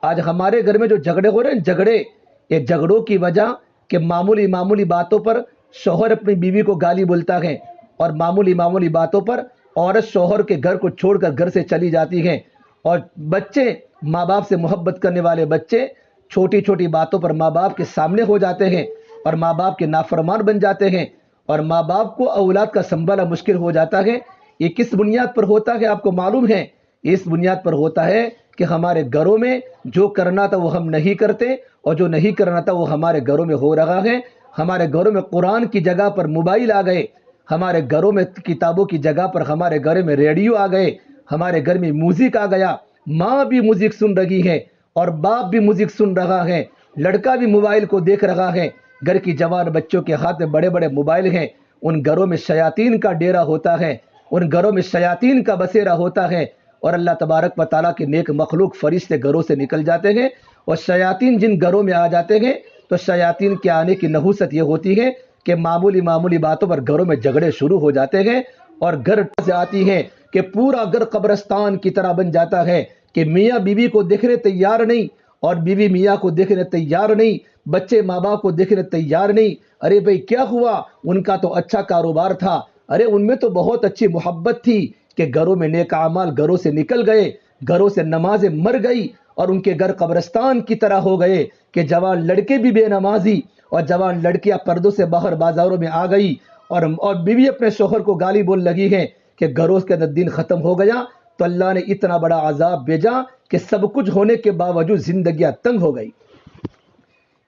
آج ہمارے گھر میں جو جھگڑے ہو رہے ہیں، یہ جھگڑوں کی وجہ کہ معمولی باتوں پر شوہر اپنی بیوی کو گالی بولتا ہے، اور معمولی باتوں پر عورت شوہر کے گھر کو چھوڑ کر گھر سے چلی جاتی ہیں، اور بچے، ماں باپ سے محبت کرنے والے بچے چھوٹی چھوٹی باتوں پر ماں باپ کے سامنے ہو جاتے ہیں، اور ماں باپ کے نافرمان بن جاتے ہیں، اور ماں باپ کو اولاد کا سنبھالنا مشکل ہو جاتا ہے۔ یہ کس بنیاد پر ہوتا ہے آپ کو معلوم ہے؟ اس بنیاد پر ہوتا ہے کہ ہمارے گھروں میں جو کرنا تھا وہ ہم نہیں کرتے، اور جو نہیں کرنا تھا وہ ہمارے گھروں میں ہو رہا ہے۔ ہمارے گھروں میں قرآن کی جگہ پر موبائل آ گئے، ہمارے گھروں میں کتابوں کی جگہ پر ہمارے گھر میں ریڈیو آ گئے، ہمارے گھر میں میوزک آ گیا، ماں بھی میوزک سن رہی ہے اور باپ بھی میوزک سن رہا ہے، لڑکا بھی موبائل کو دیکھ رہا ہے، گھر کی جوان بچوں کے ہاتھ میں بڑے بڑے موبائل ہیں۔ ان گھروں میں شیاطین کا ڈیرا ہوتا ہے، ان گھروں میں شیاطین کا بسیرا ہوتا ہے، اور اللہ تبارک و تعالیٰ کے نیک مخلوق فرشتے گھروں سے نکل جاتے ہیں، اور شیاطین جن گھروں میں آ جاتے ہیں تو شیاطین کے آنے کی نحوست یہ ہوتی ہے کہ معمولی باتوں پر گھروں میں جھگڑے شروع ہو جاتے ہیں، اور گھر سے آتی ہے کہ پورا گھر قبرستان کی طرح بن جاتا ہے کہ میاں بیوی کو دیکھنے تیار نہیں، اور بیوی میاں کو دیکھنے تیار نہیں، بچے ماں باپ کو دیکھنے تیار نہیں۔ ارے بھئی کیا ہوا؟ ان کا تو اچھا کاروبار تھا، ارے ان میں تو بہت اچھی محبت تھی، کہ گھروں میں نیک اعمال گھروں سے نکل گئے، گھروں سے نمازیں مر گئی، اور ان کے گھر قبرستان کی طرح ہو گئے کہ جوان لڑکے بھی بے نمازی اور جوان لڑکیاں پردوں سے باہر بازاروں میں آ گئی، اور بیوی اپنے شوہر کو گالی بول لگی ہے کہ گھروں کے اندر دین ختم ہو گیا۔ تو اللہ نے اتنا بڑا عذاب بھیجا کہ سب کچھ ہونے کے باوجود زندگیاں تنگ ہو گئی۔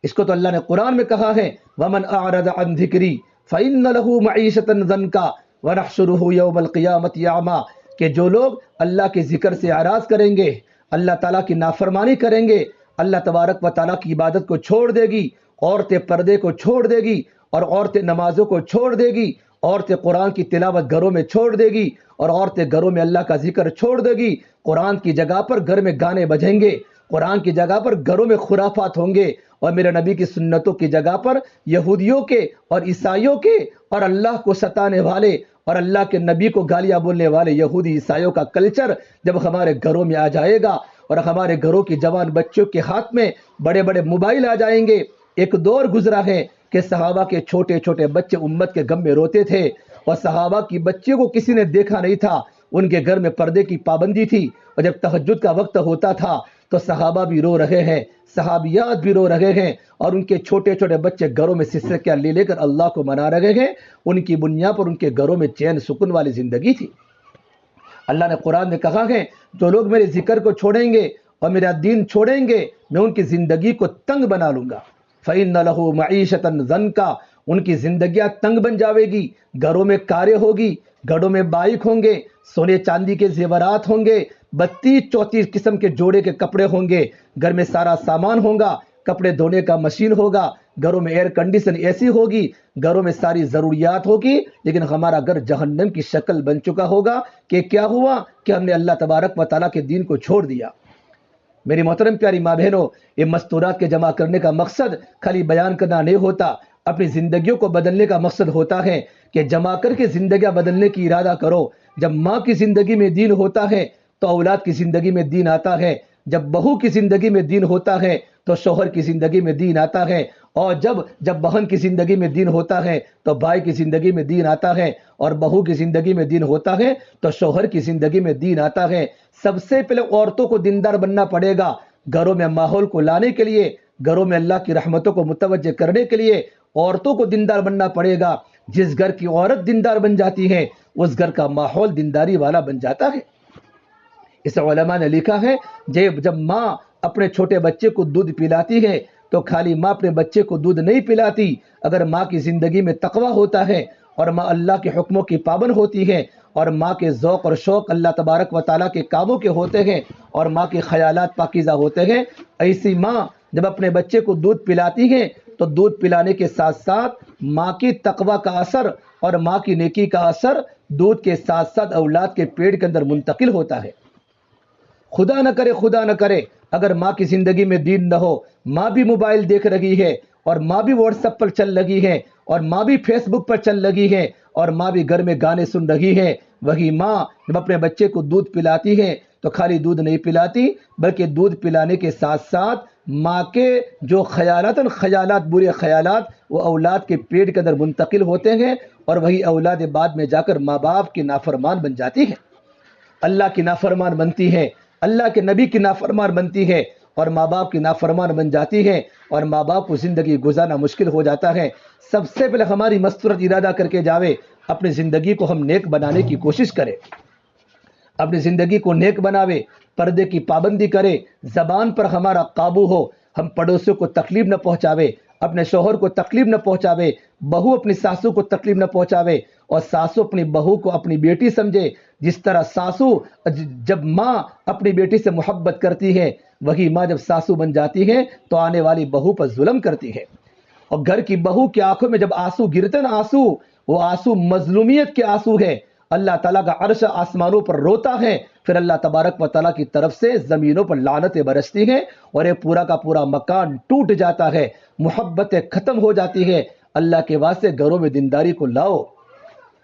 اس کو تو اللہ نے قرآن میں کہا ہے وَمَنْ أَعْرَضَ عَنْ ذِكْرِي فَإِنَّ لَهُ مَعِيشَةً ضَنْكًا وَنَحْشُرُهُ يَوْمَ الْقِيَامَةِ أَعْمَىٰ، کہ جو لوگ اللہ کے ذکر سے اعراض کریں گے، اللہ تعالیٰ کی نافرمانی کریں گے، اللہ تبارک و تعالیٰ کی عبادت کو چھوڑ دے گی، عورتیں پردے کو چھوڑ دے گی، اور عورتیں نمازوں کو چھوڑ دے گی، عورتیں قرآن کی تلاوت گھروں میں چھوڑ دے گی، اور عورتیں گھروں میں اللہ کا ذکر چھوڑ دے گی، قرآن کی جگہ پر گھر میں گانے بجیں گے، قرآن کی جگہ پر گھروں میں خرافات ہوں گے، اور میرے نبی کی سنتوں کی جگہ پر یہودیوں کے اور عیسائیوں کے اور اللہ کو ستانے والے اور اللہ کے نبی کو گالیاں بولنے والے یہودی عیسائیوں کا کلچر جب ہمارے گھروں میں آ جائے گا، اور ہمارے گھروں کی جوان بچوں کے ہاتھ میں بڑے بڑے موبائل آ جائیں گے۔ ایک دور گزرا ہے کہ صحابہ کے چھوٹے چھوٹے بچے امت کے غم میں روتے تھے، اور صحابہ کی بچے کو کسی نے دیکھا نہیں تھا، ان کے گھر میں پردے کی پابندی تھی، اور جب تہجد کا وقت ہوتا تھا تو صحابہ بھی رو رہے ہیں، صحابیات بھی رو رہے ہیں، اور ان کے چھوٹے چھوٹے بچے گھروں میں سسکیاں لے لے کر اللہ کو منا رہے ہیں۔ ان کی بنیاد پر ان کے گھروں میں چین سکون والی زندگی تھی۔ اللہ نے قرآن میں کہا ہے جو لوگ میرے ذکر کو چھوڑیں گے اور میرا دین چھوڑیں گے، میں ان کی زندگی کو تنگ بنا لوں گا۔ فَإِنَّ لَهُ مَعِيشَةً ضَنْكًا، ان کی زندگیاں تنگ بن جاوے گی، گھروں میں کاریں ہوگی، گھروں میں بائک ہوں گے، سونے چاندی کے زیورات ہوں گے، 32-34 قسم کے جوڑے کے کپڑے ہوں گے، گھر میں سارا سامان ہوگا، کپڑے دھونے کا مشین ہوگا، گھروں میں ایئر کنڈیشن ایسی ہوگی، گھروں میں ساری ضروریات ہوگی، لیکن ہمارا گھر جہنم کی شکل بن چکا ہوگا کہ کیا ہوا کہ ہم نے اللہ تبارک و تعالیٰ کے دین کو چھوڑ دیا۔ میری محترم پیاری ماں بہنوں، یہ مستورات کے جمع کرنے کا مقصد خالی بیان کرنا نہیں ہوتا، اپنی زندگیوں کو بدلنے کا مقصد ہوتا ہے کہ جمع کر کے زندگیاں بدلنے کی ارادہ کرو۔ جب ماں کی زندگی میں دین ہوتا ہے تو اولاد کی زندگی میں دین آتا ہے، جب بہو کی زندگی میں دین ہوتا ہے تو شوہر کی زندگی میں دین آتا ہے، اور جب بہن کی زندگی میں دین ہوتا ہے تو بھائی کی زندگی میں دین آتا ہے، اور بہو کی زندگی میں دین ہوتا ہے تو شوہر کی زندگی میں دین آتا ہے۔ سب سے پہلے عورتوں کو دیندار بننا پڑے گا، گھروں میں ماحول کو لانے کے لیے، گھروں میں اللہ کی رحمتوں کو متوجہ کرنے کے لیے عورتوں کو دیندار بننا پڑے گا۔ جس گھر کی عورت دیندار بن جاتی ہے اس گھر کا ماحول دینداری والا بن جاتا ہے۔ اس علماء نے لکھا ہے جب ماں اپنے چھوٹے بچے کو دودھ پلاتی ہے تو خالی ماں اپنے بچے کو دودھ نہیں پلاتی، اگر ماں کی زندگی میں تقوی ہوتا ہے اور ماں اللہ کے حکموں کی پابند ہوتی ہے اور ماں کے ذوق اور شوق اللہ تبارک و تعالیٰ کے کاموں کے ہوتے ہیں اور ماں کے خیالات پاکیزہ ہوتے ہیں، ایسی ماں جب اپنے بچے کو دودھ پلاتی ہے تو دودھ پلانے کے ساتھ ساتھ ماں کی تقوی کا اثر اور ماں کی نیکی کا اثر دودھ کے ساتھ ساتھ اولاد کے پیٹ کے اندر منتقل ہوتا ہے۔ خدا نہ کرے اگر ماں کی زندگی میں دین نہ ہو، ماں بھی موبائل دیکھ رہی ہے اور ماں بھی واٹس ایپ پر چل رہی ہے اور ماں بھی فیس بک پر چل رہی ہے اور ماں بھی گھر میں گانے سن رہی ہے، وہی ماں جب اپنے بچے کو دودھ پلاتی ہے تو خالی دودھ نہیں پلاتی بلکہ دودھ پلانے کے ساتھ ساتھ ماں کے جو خیالات برے خیالات وہ اولاد کے پیٹ کے اندر منتقل ہوتے ہیں اور وہی اولاد بعد میں جا کر ماں باپ کی نافرمان بن جاتی ہے، اللہ کی نافرمان بنتی ہے، اللہ کے نبی کی نافرمان بنتی ہے اور ماں باپ کی نافرمان بن جاتی ہے اور ماں باپ کو زندگی گزارنا مشکل ہو جاتا ہے۔ سب سے پہلے ہماری مستورت ارادہ کر کے جاوے، اپنی زندگی کو ہم نیک بنانے کی کوشش کریں، اپنی زندگی کو نیک بناوے، پردے کی پابندی کرے، زبان پر ہمارا قابو ہو، ہم پڑوسیوں کو تکلیف نہ پہنچاوے، اپنے شوہر کو تکلیف نہ پہنچاوے، بہو اپنی ساسو کو تکلیف نہ پہنچاوے اور ساسو اپنی بہو کو اپنی بیٹی سمجھے۔ جس طرح ساسو جب ماں اپنی بیٹی سے محبت کرتی ہے، وہی ماں جب ساسو بن جاتی ہے تو آنے والی بہو پر ظلم کرتی ہے، اور گھر کی بہو کی آنکھوں میں جب آنسو گرتے نا، وہ آنسو مظلومیت کے آنسو ہے، اللہ تعالیٰ کا عرش آسمانوں پر روتا ہے، پھر اللہ تبارک و تعالیٰ کی طرف سے زمینوں پر لعنتیں برستی ہیں اور یہ پورا کا پورا مکان ٹوٹ جاتا ہے، محبتیں ختم ہو جاتی ہے۔ اللہ کے واسطے گھروں میں دینداری کو لاؤ،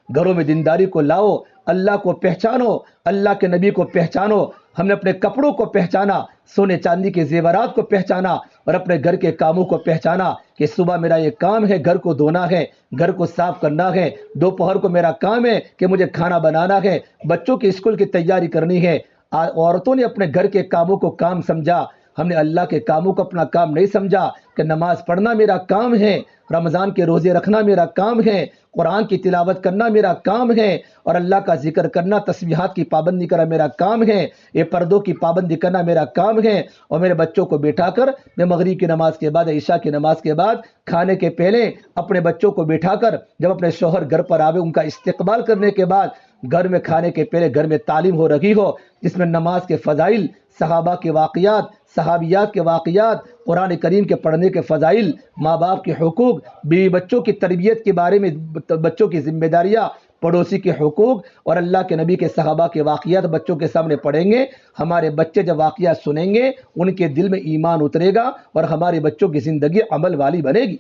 گھروں میں دینداری کو لاؤ، اللہ کو پہچانو، اللہ کے نبی کو پہچانو۔ ہم نے اپنے کپڑوں کو پہچانا، سونے چاندی کے زیورات کو پہچانا اور اپنے گھر کے کاموں کو پہچانا کہ صبح میرا یہ کام ہے گھر کو دھونا ہے، گھر کو صاف کرنا ہے، دوپہر کو میرا کام ہے کہ مجھے کھانا بنانا ہے، بچوں کی اسکول کی تیاری کرنی ہے۔ عورتوں نے اپنے گھر کے کاموں کو کام سمجھا، ہم نے اللہ کے کاموں کو اپنا کام نہیں سمجھا کہ نماز پڑھنا میرا کام ہے، رمضان کے روزے رکھنا میرا کام ہے، قرآن کی تلاوت کرنا میرا کام ہے اور اللہ کا ذکر کرنا، تسبیحات کی پابندی کرنا میرا کام ہے، یہ پردوں کی پابندی کرنا میرا کام ہے، اور میرے بچوں کو بٹھا کر میں مغرب کی نماز کے بعد، عشاء کی نماز کے بعد، کھانے کے پہلے اپنے بچوں کو بٹھا کر جب اپنے شوہر گھر پر آوے ان کا استقبال کرنے کے بعد گھر میں کھانے کے پہلے گھر میں تعلیم ہو رہی ہو جس میں نماز کے فضائل، صحابہ کے واقعات، صحابیات کے واقعات، قرآن کریم کے پڑھنے کے فضائل، ماں باپ کے حقوق، بیوی بچوں کی تربیت کے بارے میں بچوں کی ذمہ داریاں، پڑوسی کے حقوق اور اللہ کے نبی کے صحابہ کے واقعات بچوں کے سامنے پڑھیں گے، ہمارے بچے جب واقعات سنیں گے ان کے دل میں ایمان اترے گا اور ہمارے بچوں کی زندگی عمل والی بنے گی۔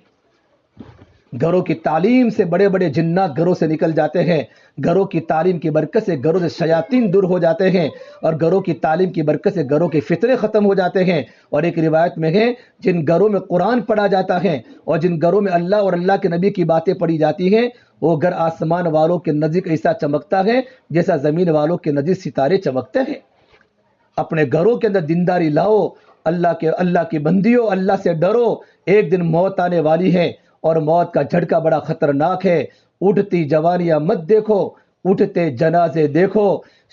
گھروں کی تعلیم سے بڑے بڑے جنات گھروں سے نکل جاتے ہیں، گھروں کی تعلیم کی برکت سے گھروں سے شیاطین دور ہو جاتے ہیں اور گھروں کی تعلیم کی برکت سے گھروں کے فتنے ختم ہو جاتے ہیں۔ اور ایک روایت میں ہے جن گھروں میں قرآن پڑھا جاتا ہے اور جن گھروں میں اللہ اور اللہ کے نبی کی باتیں پڑھی جاتی ہیں وہ گھر آسمان والوں کے نزدیک ایسا چمکتا ہے جیسا زمین والوں کے نزدیک ستارے چمکتے ہیں۔ اپنے گھروں کے اندر دینداری لاؤ، اللہ کی بندیوں، اللہ سے ڈرو، ایک دن موت آنے والی ہے اور موت کا جھٹکا بڑا خطرناک ہے۔ اٹھتی جوانیاں مت دیکھو، اٹھتے جنازے دیکھو،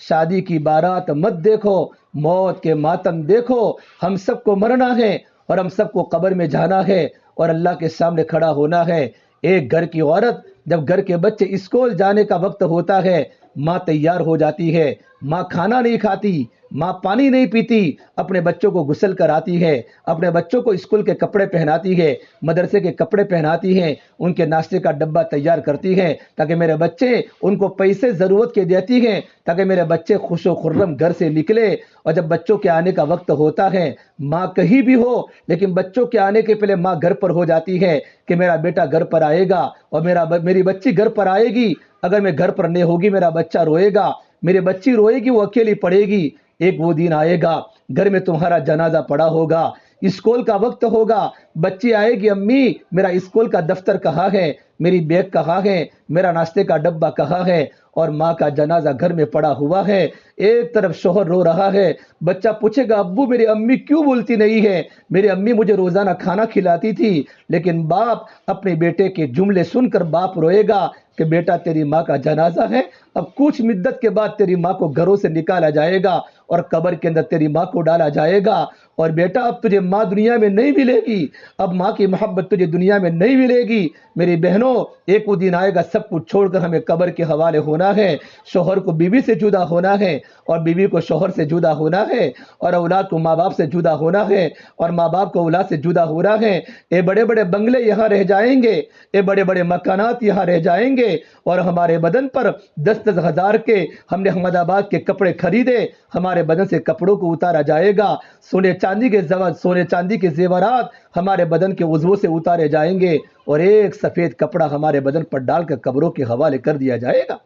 شادی کی بارات مت دیکھو، موت کے ماتم دیکھو۔ ہم سب کو مرنا ہے اور ہم سب کو قبر میں جانا ہے اور اللہ کے سامنے کھڑا ہونا ہے۔ ایک گھر کی عورت جب گھر کے بچے اسکول جانے کا وقت ہوتا ہے، ماں تیار ہو جاتی ہے، ماں کھانا نہیں کھاتی، ماں پانی نہیں پیتی، اپنے بچوں کو غسل کراتی ہے، اپنے بچوں کو اسکول کے کپڑے پہناتی ہے، مدرسے کے کپڑے پہناتی ہے، ان کے ناشتے کا ڈبہ تیار کرتی ہے تاکہ میرے بچے، ان کو پیسے ضرورت کے دیتی ہیں تاکہ میرے بچے خوش و خرم گھر سے نکلے۔ اور جب بچوں کے آنے کا وقت ہوتا ہے، ماں کہیں بھی ہو لیکن بچوں کے آنے کے پہلے ماں گھر پر ہو جاتی ہے کہ میرا بیٹا گھر پر آئے گا اور میری بچی گھر پر آئے گی، اگر میں گھر پر نہیں ہوگی میرا بچہ روئے گا، میری بچی روئے گی وہ اکیلی پڑے گی۔ ایک وہ دن آئے گا گھر میں تمہارا جنازہ پڑا ہوگا، اسکول کا وقت ہوگا، بچی آئے گی امی میرا اسکول کا دفتر کہاں ہے، میری بیگ کہاں ہے، میرا ناشتے کا ڈبہ کہاں ہے، اور ماں کا جنازہ گھر میں پڑا ہوا ہے، ایک طرف شوہر رو رہا ہے، بچہ پوچھے گا ابو میری امی کیوں بولتی نہیں ہے، میری امی مجھے روزانہ کھانا کھلاتی تھی، لیکن باپ اپنے بیٹے کے جملے سن کر باپ روئے گا کہ بیٹا تیری ماں کا جنازہ ہے، اب کچھ مدت کے بعد تیری ماں کو گھروں سے نکالا جائے گا اور قبر کے اندر تیری ماں کو ڈالا جائے گا، اور بیٹا اب تجھے ماں دنیا میں نہیں ملے گی، اب ماں کی محبت تجھے دنیا میں نہیں ملے گی۔ میری بہنوں ایک وہ دن آئے گا سب کچھ چھوڑ کر ہمیں قبر کے حوالے ہونا ہے، شوہر کو بیوی سے جدا ہونا ہے، اور بیوی کو شوہر سے جدا ہونا ہے، اور اولاد کو ماں باپ سے جدا ہونا ہے، اور ماں باپ کو اولاد سے جدا ہونا ہے۔ یہ بڑے بڑے بنگلے یہاں رہ جائیں گے، یہ بڑے بڑے مکانات یہاں رہ جائیں گے، اور ہمارے بدن پر 10-10 ہزار کے ہم نے احمد آباد کے کپڑے خریدے، ہمارے بدن سے کپڑوں کو اتارا جائے گا، سونے چاندی کے زیورات ہمارے بدن کے عضووں سے اتارے جائیں گے، اور ایک سفید کپڑا ہمارے بدن پر ڈال کر قبروں کے حوالے کر دیا جائے گا۔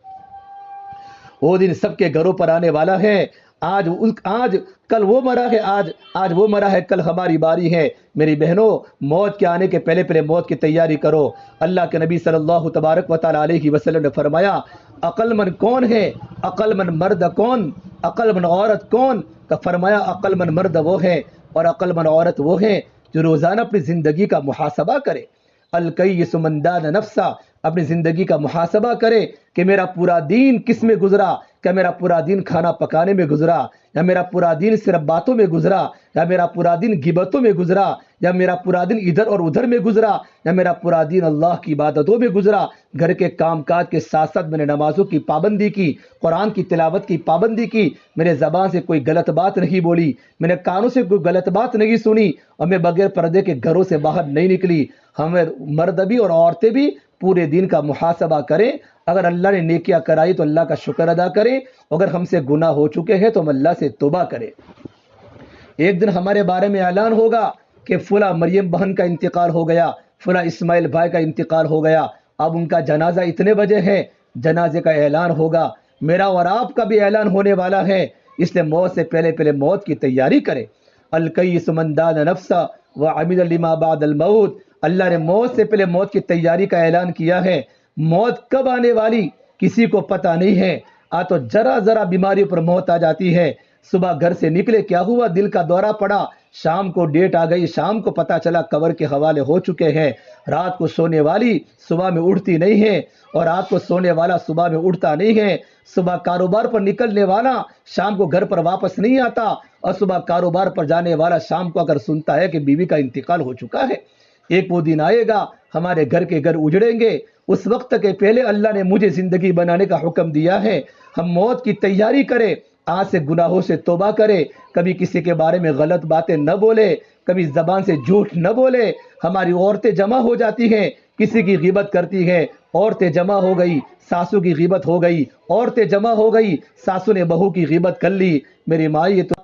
وہ دن سب کے گھروں پر آنے والا ہے۔ آج کل وہ مرا ہے، آج وہ مرا ہے، کل ہماری باری ہے۔ میری بہنوں موت کے آنے کے پہلے پہلے موت کی تیاری کرو۔ اللہ کے نبی صلی اللہ تبارک و تعالی علیہ وسلم نے فرمایا عقل مند کون ہے، عقل مند مرد کون، عقل مند عورت کون؟ کا فرمایا عقل مند مرد وہ ہے اور عقل مند عورت وہ ہے جو روزانہ اپنی زندگی کا محاسبہ کرے۔ الکیس من دان نفسا، اپنی زندگی کا محاسبہ کرے کہ میرا پورا دین کس میں گزرا، کیا میرا پورا دن کھانا پکانے میں گزرا، یا میرا پورا دن صرف باتوں میں گزرا، یا میرا پورا دن غیبتوں میں گزرا، یا میرا پورا دن ادھر اور ادھر میں گزرا، یا میرا پورا دن اللہ کی عبادتوں میں گزرا، گھر کے کام کاج کے ساتھ ساتھ میں نے نمازوں کی پابندی کی، قرآن کی تلاوت کی پابندی کی، میرے زبان سے کوئی غلط بات نہیں بولی، میں نے کانوں سے کوئی غلط بات نہیں سنی، اور میں بغیر پردے کے گھروں سے باہر نہیں نکلی۔ ہمیں مرد بھی اور عورتیں بھی پورے دن کا محاسبہ کریں، اگر اللہ نے نیکیاں کرائی تو اللہ کا شکر ادا کریں، اگر ہم سے گناہ ہو چکے ہیں تو ہم اللہ سے توبہ کریں۔ ایک دن ہمارے بارے میں اعلان ہوگا کہ فلاں مریم بہن کا انتقال ہو گیا، فلاں اسماعیل بھائی کا انتقال ہو گیا، اب ان کا جنازہ اتنے بجے ہے، جنازے کا اعلان ہوگا، میرا اور آپ کا بھی اعلان ہونے والا ہے، اس لیے موت سے پہلے پہلے موت کی تیاری کریں۔ الکیس من دان نفسا وعمل لما بعد الموت، اللہ نے موت سے پہلے موت کی تیاری کا اعلان کیا ہے۔ موت کب آنے والی کسی کو پتہ نہیں ہے، تو ذرا بیماریوں پر موت آ جاتی ہے، صبح گھر سے نکلے کیا ہوا دل کا دورہ پڑا، شام کو ڈیٹ آ گئی، شام کو پتہ چلا قبر کے حوالے ہو چکے ہیں، رات کو سونے والی صبح میں اٹھتی نہیں ہے، اور رات کو سونے والا صبح میں اٹھتا نہیں ہے، صبح کاروبار پر نکلنے والا شام کو گھر پر واپس نہیں آتا، اور صبح کاروبار پر جانے والا شام کو اگر سنتا ہے کہ بیوی کا انتقال ہو چکا ہے۔ ایک وہ دن آئے گا ہمارے گھر کے گھر اجڑیں گے، اس وقت کے پہلے اللہ نے مجھے زندگی بنانے کا حکم دیا ہے، ہم موت کی تیاری کریں، آج سے گناہوں سے توبہ کرے، کبھی کسی کے بارے میں غلط باتیں نہ بولے، کبھی زبان سے جھوٹ نہ بولے۔ ہماری عورتیں جمع ہو جاتی ہیں، کسی کی غیبت کرتی ہیں، عورتیں جمع ہو گئی، ساسو کی غیبت ہو گئی، عورتیں جمع ہو گئی، ساسو نے بہو کی غیبت کر لی۔ میری مائی تو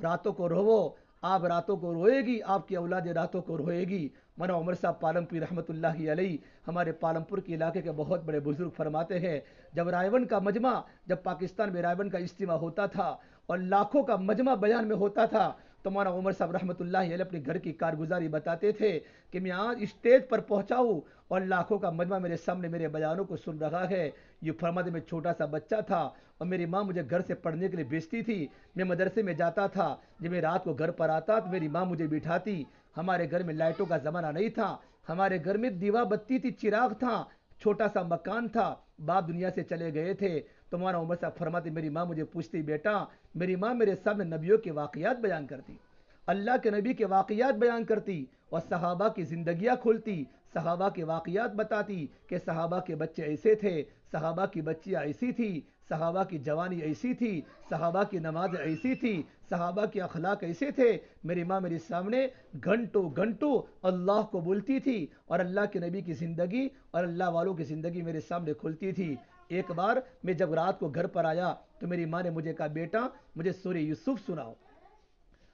راتوں کو رو، آپ راتوں کو روئے گی، آپ کی اولاد راتوں کو روئے گی۔ مولانا عمر صاحب پالمپور رحمۃ اللہ علیہ ہمارے پالمپور کے علاقے کے بہت بڑے بزرگ فرماتے ہیں، جب رائے کا مجمع، جب پاکستان میں رائے کا اجتماع ہوتا تھا اور لاکھوں کا مجمع بیان میں ہوتا تھا، تو مولانا عمر صاحب رحمۃ اللہ علیہ اپنے گھر کی کارگزاری بتاتے تھے کہ میں آج اسٹیج پر پہنچا ہوں اور لاکھوں کا مجمع میرے سامنے میرے بیانوں کو سن رہا ہے۔ یہ فرماتے میں چھوٹا سا بچہ تھا اور میری ماں مجھے گھر سے پڑھنے کے لیے بھیجتی تھی، میں مدرسے میں جاتا تھا، جب میں رات کو گھر پر آتا تو میری ماں مجھے بٹھاتی، ہمارے گھر میں لائٹوں کا زمانہ نہیں تھا، ہمارے گھر میں دیوا بتی تھی، چراغ تھا، چھوٹا سا مکان تھا، باپ دنیا سے چلے گئے تھے، تو مولانا عمر صاحب فرماتے میری ماں مجھے پوچھتی بیٹا، میری ماں میرے سامنے نبیوں کے واقعات بیان کرتی، اللہ کے نبی کے واقعات بیان کرتی اور صحابہ کی زندگیاں کھولتی، صحابہ کے واقعات بتاتی کہ صحابہ کے بچے ایسے تھے، صحابہ کی بچیاں ایسی تھی، صحابہ کی جوانی ایسی تھی، صحابہ کی نماز ایسی تھی، صحابہ کے اخلاق ایسے تھے۔ میری ماں میرے سامنے گھنٹوں اللہ کو بولتی تھی اور اللہ کے نبی کی زندگی اور اللہ والوں کی زندگی میرے سامنے کھلتی تھی۔ ایک بار میں جب رات کو گھر پر آیا تو میری ماں نے مجھے کہا بیٹا مجھے سورہ یوسف سناؤ،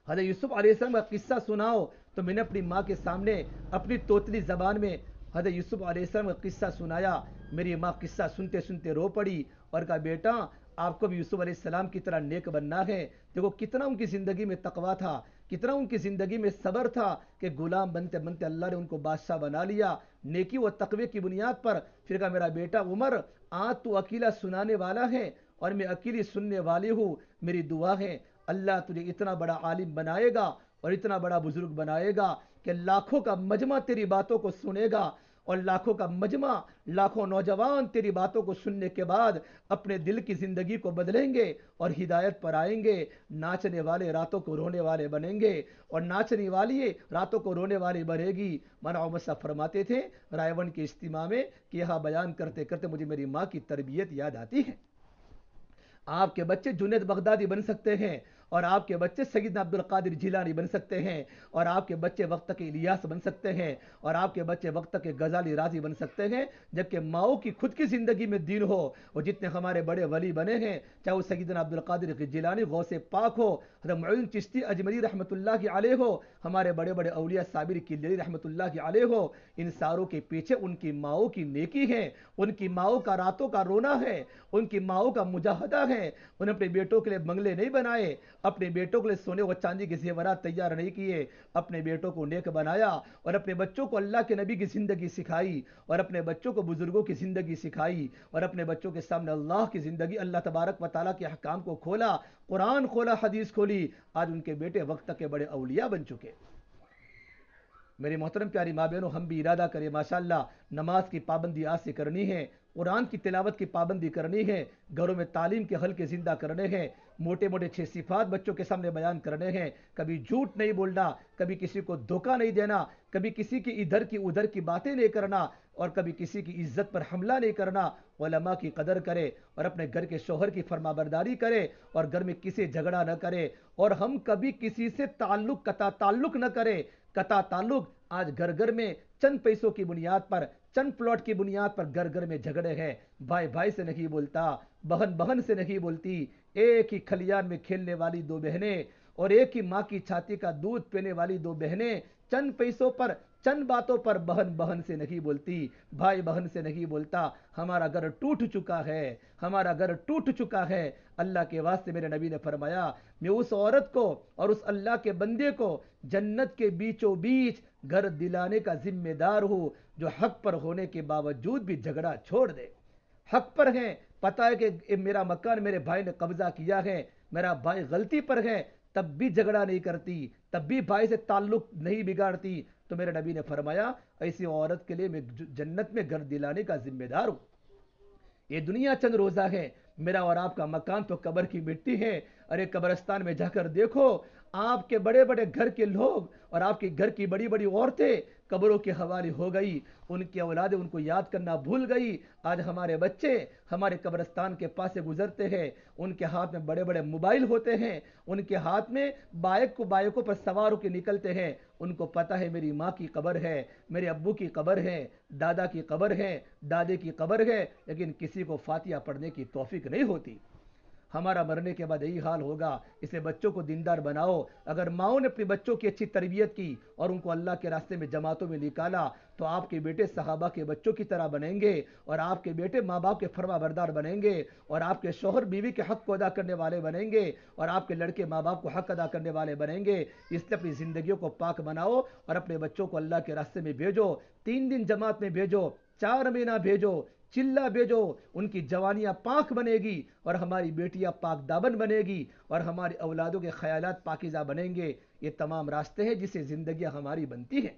حضرت یوسف علیہ السلام کا قصہ سناؤ، تو میں نے اپنی ماں کے سامنے اپنی توتلی زبان میں حضرت یوسف علیہ السلام کا قصہ سنایا۔ میری ماں قصہ سنتے سنتے رو پڑی اور کہا بیٹا آپ کو بھی یوسف علیہ السلام کی طرح نیک بننا ہے۔ دیکھو کتنا ان کی زندگی میں تقویٰ تھا، کتنا ان کی زندگی میں صبر تھا کہ غلام بنتے بنتے اللہ نے ان کو بادشاہ بنا لیا نیکی و تقوی کی بنیاد پر۔ پھر کہا میرا بیٹا عمر آج تو اکیلا سنانے والا ہے اور میں اکیلی سننے والی ہوں، میری دعا ہے اللہ تجھے اتنا بڑا عالم بنائے گا اور اتنا بڑا بزرگ بنائے گا کہ لاکھوں کا مجمع تیری باتوں کو سنے گا، اور لاکھوں کا مجمع، لاکھوں نوجوان تیری باتوں کو سننے کے بعد اپنے دل کی زندگی کو بدلیں گے اور ہدایت پر آئیں گے۔ ناچنے والے راتوں کو رونے والے بنیں گے اور ناچنے والی راتوں کو رونے والی بنے گی۔ مولانا محمد صاحب فرماتے تھے رائے ون کے اجتماع میں کہ یہاں بیان کرتے کرتے مجھے میری ماں کی تربیت یاد آتی ہے۔ آپ کے بچے جنید بغدادی بن سکتے ہیں، اور آپ کے بچے سیدنا عبد القادر جیلانی بن سکتے ہیں، اور آپ کے بچے وقت کے الیاس بن سکتے ہیں، اور آپ کے بچے وقت کے غزالی راضی بن سکتے ہیں، جبکہ ماؤں کی خود کی زندگی میں دین ہو۔ وہ جتنے ہمارے بڑے ولی بنے ہیں، چاہے وہ سیدنا عبد القادر جیلانی غوث پاک ہو، حضرت معین چشتی اجمری رحمۃ اللہ علیہ ہو، ہمارے بڑے بڑے اولیاء صابر کلری رحمۃ اللہ علیہ ہو، ان ساروں کے پیچھے ان کی ماؤں کی نیکی ہے، ان کی ماؤں کا راتوں کا رونا ہے، ان کی ماؤں کا مجاہدہ ہے۔ انہوں نے اپنے بیٹوں کے لیے بنگلے نہیں بنائے، اپنے بیٹوں کے لیے سونے و چاندی کے زیورات تیار نہیں کیے، اپنے بیٹوں کو نیک بنایا اور اپنے بچوں کو اللہ کے نبی کی زندگی سکھائی، اور اپنے بچوں کو بزرگوں کی زندگی سکھائی، اور اپنے بچوں کے سامنے اللہ کی زندگی، اللہ تبارک و تعالیٰ کے احکام کو کھولا، قرآن کھولا، حدیث کھولی۔ آج ان کے بیٹے وقت کے بڑے اولیاء بن چکے۔ میری محترم پیاری ماں بہنوں، ہم بھی ارادہ کریں ماشاءاللہ نماز کی پابندی آج سے کرنی ہے، قرآن کی تلاوت کی پابندی کرنی ہے، گھروں میں تعلیم کے حلقے زندہ کرنے ہیں، موٹے موٹے 6 صفات بچوں کے سامنے بیان کرنے ہیں، کبھی جھوٹ نہیں بولنا، کبھی کسی کو دھوکہ نہیں دینا، کبھی کسی کی ادھر کی ادھر کی باتیں نہیں کرنا، اور کبھی کسی کی عزت پر حملہ نہیں کرنا۔ علماء کی قدر کرے اور اپنے گھر کے شوہر کی فرما برداری کرے اور گھر میں کسی جھگڑا نہ کرے، اور ہم کبھی کسی سے قطع تعلق نہ کرے۔ قطع تعلق آج گھر گھر میں چند پیسوں کی بنیاد پر، چند پلاٹ کی بنیاد پر گھر گھر میں جھگڑے ہیں، بھائی بھائی سے نہیں بولتا، بہن بہن سے نہیں بولتی، ایک ہی کھلیان میں کھیلنے والی دو بہنیں اور ایک ہی ماں کی چھاتی کا دودھ پینے والی دو بہنیں چند پیسوں پر، چند باتوں پر بہن بہن سے نہیں بولتی، بھائی بہن سے نہیں بولتا۔ ہمارا گھر ٹوٹ چکا ہے، ہمارا گھر ٹوٹ چکا ہے۔ اللہ کے واسطے میرے نبی نے فرمایا میں اس عورت کو اور اس اللہ کے بندے کو جنت کے بیچوں بیچ گھر دلانے کا ذمہ دار ہوں، جو حق پر ہونے کے باوجود بھی جھگڑا چھوڑ دے۔ حق پر ہیں، پتہ ہے کہ میرا مکان میرے بھائی نے قبضہ کیا ہے، میرا بھائی غلطی پر ہے، تب بھی جھگڑا نہیں کرتی، تب بھی بھائی سے تعلق نہیں بگاڑتی، تو میرے نبی نے فرمایا ایسی عورت کے لیے میں جنت میں گھر دلانے کا ذمہ دار ہوں۔ یہ دنیا چند روزہ ہے، میرا اور آپ کا مکان تو قبر کی مٹی ہے۔ ارے قبرستان میں جا کر دیکھو، آپ کے بڑے بڑے گھر کے لوگ اور آپ کے گھر کی بڑی بڑی عورتیں قبروں کے حوالے ہو گئی، ان کی اولادیں ان کو یاد کرنا بھول گئی۔ آج ہمارے بچے ہمارے قبرستان کے پاس سے گزرتے ہیں، ان کے ہاتھ میں بڑے بڑے موبائل ہوتے ہیں، ان کے ہاتھ میں بائکوں پر سوار ہو کے نکلتے ہیں۔ ان کو پتہ ہے میری ماں کی قبر ہے، میرے ابو کی قبر ہے، دادا کی قبر ہے، دادے کی قبر ہے، لیکن کسی کو فاتحہ پڑھنے کی توفیق نہیں ہوتی۔ ہمارا مرنے کے بعد یہی حال ہوگا، اسے بچوں کو دیندار بناؤ۔ اگر ماؤں نے اپنے بچوں کی اچھی تربیت کی اور ان کو اللہ کے راستے میں جماعتوں میں نکالا، تو آپ کے بیٹے صحابہ کے بچوں کی طرح بنیں گے، اور آپ کے بیٹے ماں باپ کے فرما بردار بنیں گے، اور آپ کے شوہر بیوی کے حق کو ادا کرنے والے بنیں گے، اور آپ کے لڑکے ماں باپ کو حق ادا کرنے والے بنیں گے۔ اس لیے اپنی زندگیوں کو پاک بناؤ اور اپنے بچوں کو اللہ کے راستے میں بھیجو، 3 دن جماعت میں بھیجو، 4 مہینہ بھیجو، چلہ بھیجو، ان کی جوانیاں پاک بنے گی اور ہماری بیٹیاں پاک دامن بنے گی اور ہماری اولادوں کے خیالات پاکیزہ بنیں گے۔ یہ تمام راستے ہیں جس سے زندگیاں ہماری بنتی ہیں،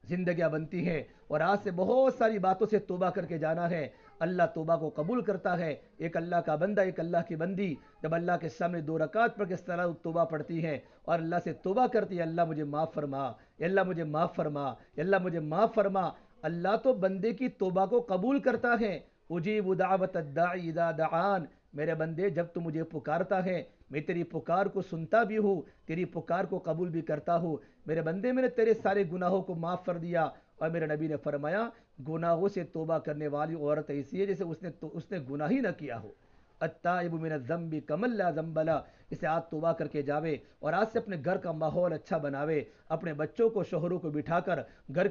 زندگیاں بنتی ہیں۔ اور آج سے بہت ساری باتوں سے توبہ کر کے جانا ہے۔ اللہ توبہ کو قبول کرتا ہے۔ ایک اللہ کا بندہ، ایک اللہ کی بندی جب اللہ کے سامنے 2 رکعت پڑھ کے صلاۃ توبہ پڑھتی ہے اور اللہ سے توبہ کرتی ہے، اللہ مجھے معاف فرما، اللہ مجھے معاف فرما، اللہ مجھے معاف فرما، اللہ تو بندے کی توبہ کو قبول کرتا ہے۔ اجیب دعوت الداعی اذا دعان، میرے بندے جب تو مجھے پکارتا ہے میں تیری پکار کو سنتا بھی ہوں، تیری پکار کو قبول بھی کرتا ہوں۔ میرے بندے میں نے تیرے سارے گناہوں کو معاف کر دیا۔ اور میرے نبی نے فرمایا گناہوں سے توبہ کرنے والی عورت ایسی ہے جیسے اس نے گناہ ہی نہ کیا ہو۔ التائب من الذنب کمن لا ذنب لہ، اسے آج توبہ کر کے جاوے اور آج سے اپنے گھر کا ماحول اچھا بناوے، اپنے بچوں کو شوہروں کو بٹھا کر گھر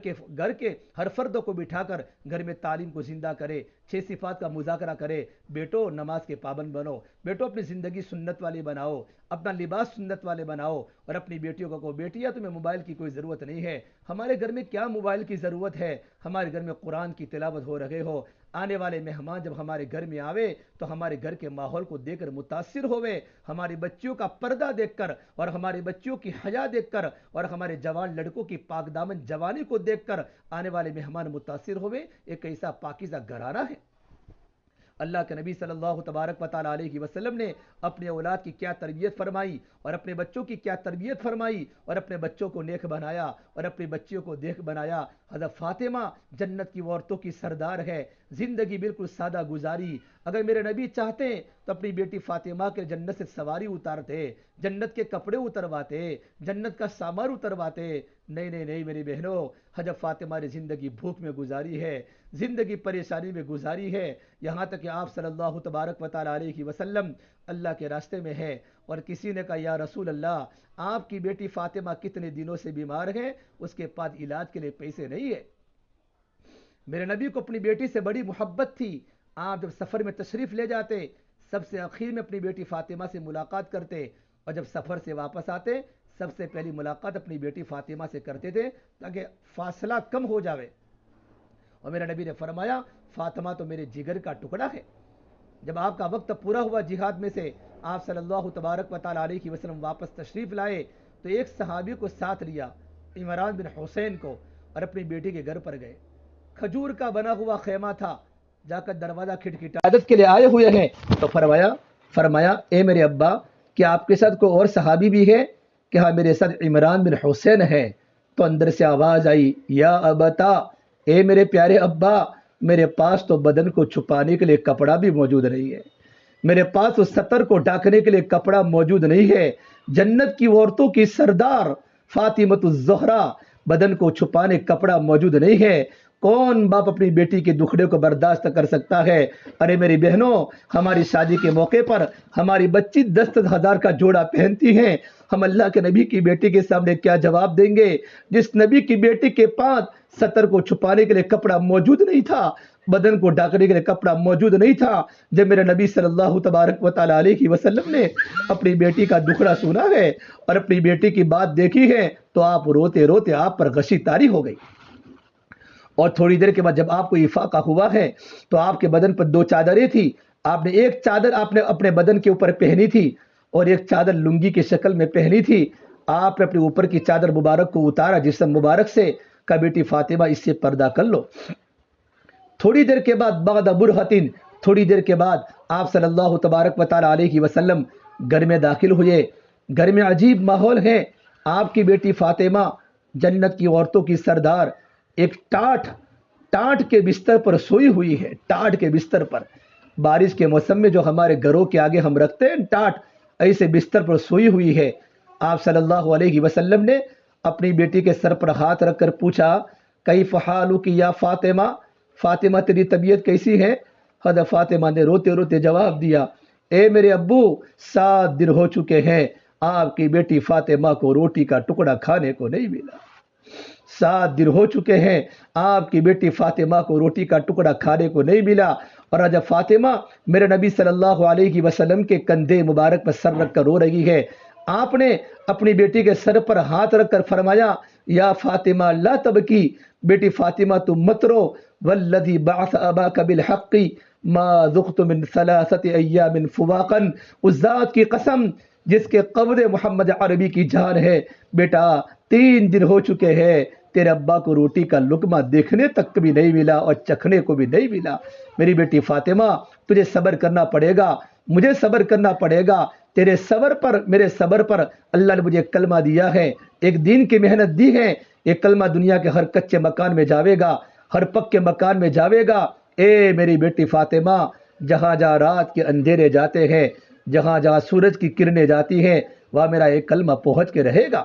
کے ہر فرد کو بٹھا کر گھر میں تعلیم کو زندہ کرے، 6 صفات کا مذاکرہ کرے۔ بیٹو نماز کے پابند بنو، بیٹو اپنی زندگی سنت والی بناؤ، اپنا لباس سنت والے بناؤ، اور اپنی بیٹیوں کو کہو بیٹیا تمہیں موبائل کی کوئی ضرورت نہیں ہے۔ ہمارے گھر میں کیا موبائل کی ضرورت ہے؟ ہمارے گھر میں قرآن کی تلاوت ہو رہے ہو، آنے والے مہمان جب ہمارے گھر میں آوے تو ہمارے گھر کے ماحول کو دیکھ کر متاثر ہوئے، ہماری بچیوں کا پردہ دیکھ کر اور ہمارے بچیوں کی حیا دیکھ کر اور ہمارے جوان لڑکوں کی پاک دامن جوانی کو دیکھ کر آنے والے مہمان متاثر ہوئے۔ ایک ایسا پاکیزہ گھرانہ ہے۔ اللہ کے نبی صلی اللہ تبارک و تعالی علیہ وسلم نے اپنے اولاد کی کیا تربیت فرمائی اور اپنے بچوں کی کیا تربیت فرمائی اور اپنے بچوں کو نیک بنایا اور اپنی بچیوں کو دیکھ بنایا۔ حضرت فاطمہ جنت کی عورتوں کی سردار ہے، زندگی بالکل سادہ گزاری۔ اگر میرے نبی چاہتے تو اپنی بیٹی فاطمہ کے جنت سے سواری اتارتے، جنت کے کپڑے اترواتے، جنت کا سامان اترواتے۔ نہیں نہیں نہیں میری بہنوں، حضرت فاطمہ نے زندگی بھوک میں گزاری ہے، زندگی پریشانی میں گزاری ہے، یہاں تک کہ آپ صلی اللہ تبارک و تعالی علیہ وسلم اللہ کے راستے میں ہے اور کسی نے کہا یا رسول اللہ آپ کی بیٹی فاطمہ کتنے دنوں سے بیمار ہے، اس کے پاس علاج کے لیے پیسے نہیں ہے۔ میرے نبی کو اپنی بیٹی سے بڑی محبت تھی، آپ جب سفر میں تشریف لے جاتے سب سے آخر میں اپنی بیٹی فاطمہ سے ملاقات کرتے، اور جب سفر سے واپس آتے سب سے پہلی ملاقات اپنی بیٹی فاطمہ سے کرتے تھے تاکہ فاصلہ کم ہو جاوے۔ اور میرے نبی نے فرمایا فاطمہ تو میرے جگر کا ٹکڑا ہے۔ جب آپ کا وقت پورا ہوا جہاد میں سے آپ صلی اللہ تبارک و تعالی علیہ وسلم واپس تشریف لائے تو ایک صحابی کو ساتھ لیا، عمران بن حسین کو، اور اپنی بیٹی کے گھر پر گئے۔ کھجور کا بنا ہوا خیمہ تھا، جا کر دروازہ کھٹکھٹا عادت کے لیے آئے ہوئے ہیں تو فرمایا اے میرے ابا کیا آپ کے ساتھ کوئی اور صحابی بھی ہے؟ کہ ہاں میرے ساتھ عمران بن حسین ہے۔ تو اندر سے آواز آئی یا ابتا، اے میرے پیارے ابا میرے پاس تو بدن کو چھپانے کے لیے کپڑا بھی موجود نہیں ہے، میرے پاس تو سطر کو ڈھانکنے کے لیے کپڑا موجود نہیں ہے۔ جنت کی عورتوں کی سردار فاطمۃ الزہرا، بدن کو چھپانے کپڑا موجود نہیں ہے۔ کون باپ اپنی بیٹی کے دکھڑے کو برداشت کر سکتا ہے؟ ارے میری بہنوں، ہماری شادی کے موقع پر ہماری بچی 10 ہزار کا جوڑا پہنتی ہیں، ہم اللہ کے نبی کی بیٹی کے سامنے کیا جواب دیں گے؟ جس نبی کی بیٹی کے پاس سطر کو چھپانے کے لیے کپڑا موجود نہیں تھا، بدن کو ڈھانکنے کے لیے کپڑا موجود نہیں تھا، جب میرے نبی صلی اللہ تبارک و تعالی علیہ وسلم نے اپنی بیٹی کا دکھڑا سنا ہے اور اپنی بیٹی کی بات دیکھی ہے تو آپ روتے روتے آپ پر غشی طاری ہو گئی۔ اور تھوڑی دیر کے بعد جب آپ کو افاقہ ہوا ہے تو آپ کے بدن پر 2 چادریں تھی، آپ نے ایک چادر آپ نے اپنے بدن کے اوپر پہنی تھی اور ایک چادر لنگی کی شکل میں پہنی تھی۔ آپ نے اپنے اوپر کی چادر مبارک کو اتارا جسم مبارک سے، کہا بیٹی فاطمہ اس سے پردہ کر لو۔ تھوڑی دیر کے بعد بعد برہتن، تھوڑی دیر کے بعد آپ صلی اللہ تبارک و تعالی علیہ وسلم گھر میں داخل ہوئے۔ گھر میں عجیب ماحول ہے، آپ کی بیٹی فاطمہ جنت کی عورتوں کی سردار ایک ٹاٹ کے بستر پر سوئی ہوئی ہے، ٹاٹ کے بستر پر۔ بارش کے موسم میں جو ہمارے گھروں کے آگے ہم رکھتے ہیں ٹاٹ، ایسے بستر پر سوئی ہوئی ہے۔ آپ صلی اللہ علیہ وسلم نے اپنی بیٹی کے سر پر ہاتھ رکھ کر پوچھا کیف حالک یا فاطمہ، فاطمہ تیری طبیعت کیسی ہے؟ حضرت فاطمہ نے روتے روتے جواب دیا اے میرے ابو 7 دن ہو چکے ہیں آپ کی بیٹی فاطمہ کو روٹی کا ٹکڑا کھانے کو نہیں ملا۔ 7 دن ہو چکے ہیں آپ کی بیٹی فاطمہ کو روٹی کا ٹکڑا کھانے کو نہیں ملا۔ اور جب فاطمہ میرے نبی صلی اللہ علیہ وسلم کے کندھے مبارک پر سر رکھ کر رو رہی ہے، آپ نے اپنی بیٹی کے سر پر ہاتھ رکھ کر فرمایا یا فاطمہ لا تبکی، بیٹی فاطمہ تم مت رو، والذی بعث اباک بالحق ما ذقت من 3 ایام فواقا، اس ذات کی قسم جس کے قبض محمد عربی کی جان ہے، بیٹا 3 دن ہو چکے ہیں تیرے ابا کو روٹی کا لقمہ دیکھنے تک بھی نہیں ملا اور چکھنے کو بھی نہیں ملا۔ میری بیٹی فاطمہ تجھے صبر کرنا پڑے گا، مجھے صبر کرنا پڑے گا، تیرے صبر پر میرے صبر پر اللہ نے مجھے کلمہ دیا ہے، ایک دین کی محنت دی ہے، ایک کلمہ دنیا کے ہر کچے مکان میں جاوے گا، ہر پکے مکان میں جاوے گا۔ اے میری بیٹی فاطمہ، جہاں جہاں رات کے اندھیرے جاتے ہیں، جہاں جہاں سورج کی کرنیں جاتی ہیں، وہاں میرا ایک کلمہ پہنچ کے رہے گا۔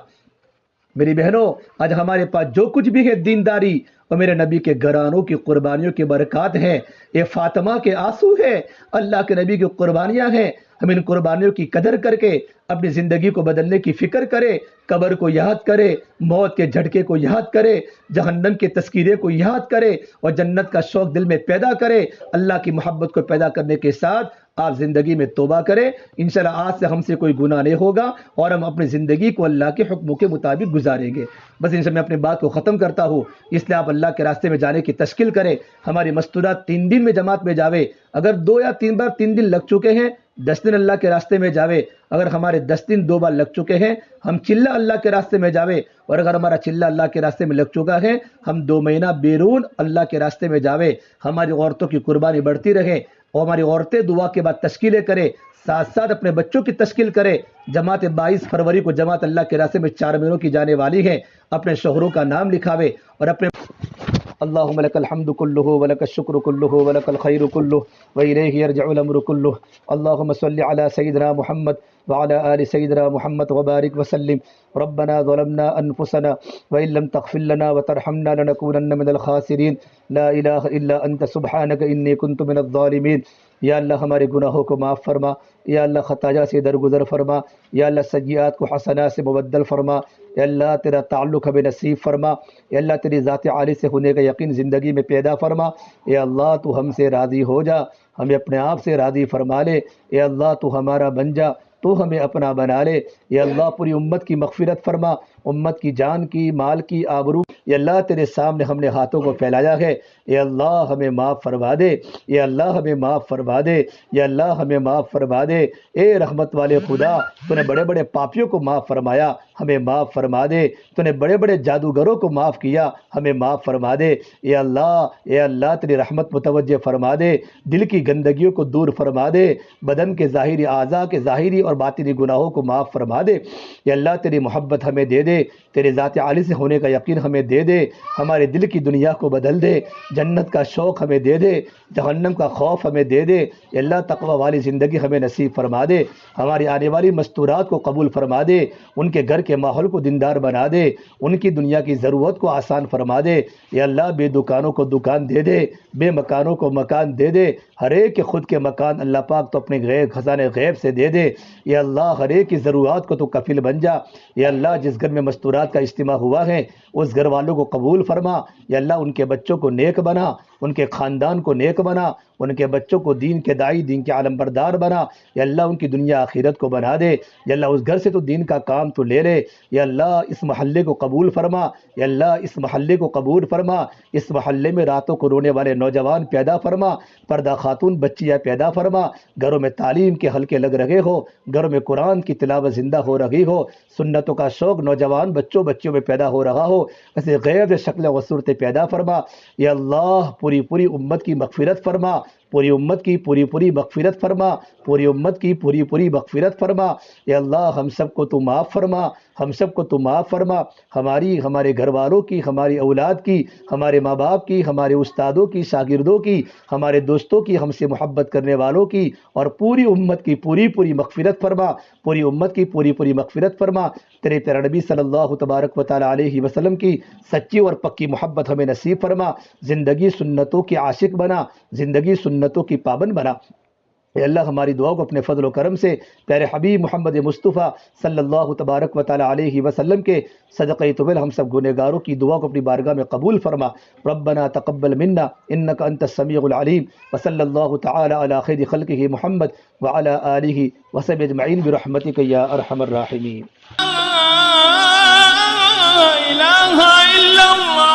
میری بہنوں، آج ہمارے پاس جو کچھ بھی ہے دینداری اور میرے نبی کے گھرانوں کی قربانیوں کی برکات ہیں، یہ فاطمہ کے آنسو ہے، اللہ کے نبی کی قربانیاں ہیں۔ ہم ان قربانیوں کی قدر کر کے اپنی زندگی کو بدلنے کی فکر کرے، قبر کو یاد کرے، موت کے جھٹکے کو یاد کرے، جہنم کے تذکیرے کو یاد کرے اور جنت کا شوق دل میں پیدا کرے۔ اللہ کی محبت کو پیدا کرنے کے ساتھ آپ زندگی میں توبہ کریں، انشاءاللہ آج سے ہم سے کوئی گناہ نہیں ہوگا اور ہم اپنی زندگی کو اللہ کے حکموں کے مطابق گزاریں گے۔ بس انشاءاللہ میں اپنی بات کو ختم کرتا ہوں، اس لیے آپ اللہ کے راستے میں جانے کی تشکیل کریں۔ ہماری مستورات 3 دن میں جماعت میں جاوے، اگر 2 یا 3 بار 3 دن لگ چکے ہیں 10 دن اللہ کے راستے میں جاوے، اگر ہمارے 10 دن 2 بار لگ چکے ہیں ہم چلہ اللہ کے راستے میں جاوے، اور اگر ہمارا چلہ اللہ کے راستے میں لگ چکا ہے ہم 2 مہینہ بیرون اللہ کے راستے میں جاوے۔ ہماری عورتوں کی قربانی بڑھتی رہے اور ہماری عورتیں دعا کے بعد تشکیلیں کرے، ساتھ ساتھ اپنے بچوں کی تشکیل کرے۔ جماعت 22 فروری کو جماعت اللہ کے راستے میں 4 مہینوں کی جانے والی ہے، اپنے شوہروں کا نام لکھاوے اور اپنے اللهم لك الحمد كله ولك الشكر كله ولك الخير كله وإليه يرجع الأمر كله اللهم صل على سيدنا محمد وعلى آل سيدنا محمد وبارك وسلم ربنا ظلمنا أنفسنا وإن لم تغفر لنا وترحمنا لنكونن من الخاسرين لا إله إلا أنت سبحانك إني كنت من الظالمين۔ یا اللہ ہمارے گناہوں کو معاف فرما، یا اللہ خطایا سے درگزر فرما، یا اللہ سیئات کو حسنات سے مبدل فرما، یا اللہ تیرا تعلق ہمیں نصیب فرما، یا اللہ تیری ذات عالی سے ہونے کا یقین زندگی میں پیدا فرما۔ یا اللہ تو ہم سے راضی ہو جا، ہمیں اپنے آپ سے راضی فرما لے، یا اللہ تو ہمارا بن جا، تو ہمیں اپنا بنا لے۔ یا اللہ پوری امت کی مغفرت فرما، امت کی جان کی، مال کی، آبرو، یا اللہ تیرے سامنے ہم نے ہاتھوں کو پھیلایا ہے، یا اللہ ہمیں معاف فرما دے، یا اللہ ہمیں معاف فرما دے، یا اللہ ہمیں معاف فرما دے۔ اے رحمت والے خدا، تو نے بڑے بڑے پاپیوں کو معاف فرمایا، ہمیں معاف فرما دے۔ تو نے بڑے بڑے جادوگروں کو معاف کیا، ہمیں معاف فرما دے۔ یا اللہ تیری رحمت متوجہ فرما دے، دل کی گندگیوں کو دور فرما دے، بدن کے ظاہری اعضاء کے ظاہری اور باطنی گناہوں کو معاف فرما دے۔ یا اللہ تیری محبت ہمیں دے دے، تیرے ذات عالی سے ہونے کا یقین ہمیں دے دے، ہمارے دل کی دنیا کو بدل دے، جنت کا شوق ہمیں دے دے، جہنم کا خوف ہمیں دے دے۔ یا اللہ تقوی والی زندگی ہمیں نصیب فرما دے، ہماری آنے والی مستورات کو قبول فرما دے، ان کے گھر کے ماحول کو دیندار بنا دے، ان کی دنیا کی ضرورت کو آسان فرما دے۔ یا اللہ بے دکانوں کو دکان دے دے، بے مکانوں کو مکان دے دے، ہر ایک کے خود کے مکان اللہ پاک تو اپنے غیب خزانے غیب سے دے دے۔ یا اللہ ہر ایک کی ضرورات کو تو کفیل بن جا۔ یا اللہ جس گھر میں مستورات کا اجتماع ہوا ہے اس گھر والوں کو قبول فرما۔ یا اللہ ان کے بچوں کو نیک بنا، ان کے خاندان کو نیک بنا، ان کے بچوں کو دین کے داعی، دین کے عالم بردار بنا۔ یا اللہ ان کی دنیا آخرت کو بنا دے۔ یا اللہ اس گھر سے تو دین کا کام تو لے لے۔ یا اللہ اس محلے کو قبول فرما، یا اللہ اس محلے کو قبول فرما، اس محلے میں راتوں کو رونے والے نوجوان پیدا فرما، پردہ خاتون بچیاں پیدا فرما، گھروں میں تعلیم کے حلقے لگ رہے ہو، گھروں میں قرآن کی تلاوت زندہ ہو رہی ہو، سنتوں کا شوق نوجوان بچوں میں پیدا ہو رہا ہو، ایسے غیر شکل و صورتیں پیدا فرما۔ یا اللہ پوری امت کی مغفرت فرما، پوری امت کی پوری مغفرت فرما، پوری امت کی پوری مغفرت فرما۔ یا اللہ ہم سب کو تو معاف فرما، ہم سب کو تو معاف فرما، ہمارے گھر والوں کی، ہماری اولاد کی، ہمارے ماں باپ کی، ہمارے استادوں کی، شاگردوں کی، ہمارے دوستوں کی، ہم سے محبت کرنے والوں کی، اور پوری امت کی پوری مغفرت فرما، پوری امت کی پوری مغفرت فرما۔ تیرے پیارے نبی صلی اللہ تبارک و تعالی علیہ وسلم کی سچی اور پکی محبت ہمیں نصیب فرما، زندگی سنتوں کی عاشق بنا، زندگی سنتوں کی پابند بنا۔ اے اللہ ہماری دعا کو اپنے فضل و کرم سے پیارے حبیب محمد مصطفیٰ صلی اللہ تبارک و تعالی علیہ وسلم کے صدقہ طویل ہم سب گنہگاروں کی دعا کو اپنی بارگاہ میں قبول فرما۔ ربنا تقبل منا انک انت السمیع العلیم، وصلی اللہ تعالی علی خیر خلقہ محمد وعلی آلہ وصحبہ اجمعین برحمتک یا ارحم الراحمین۔ لا إله إلا الله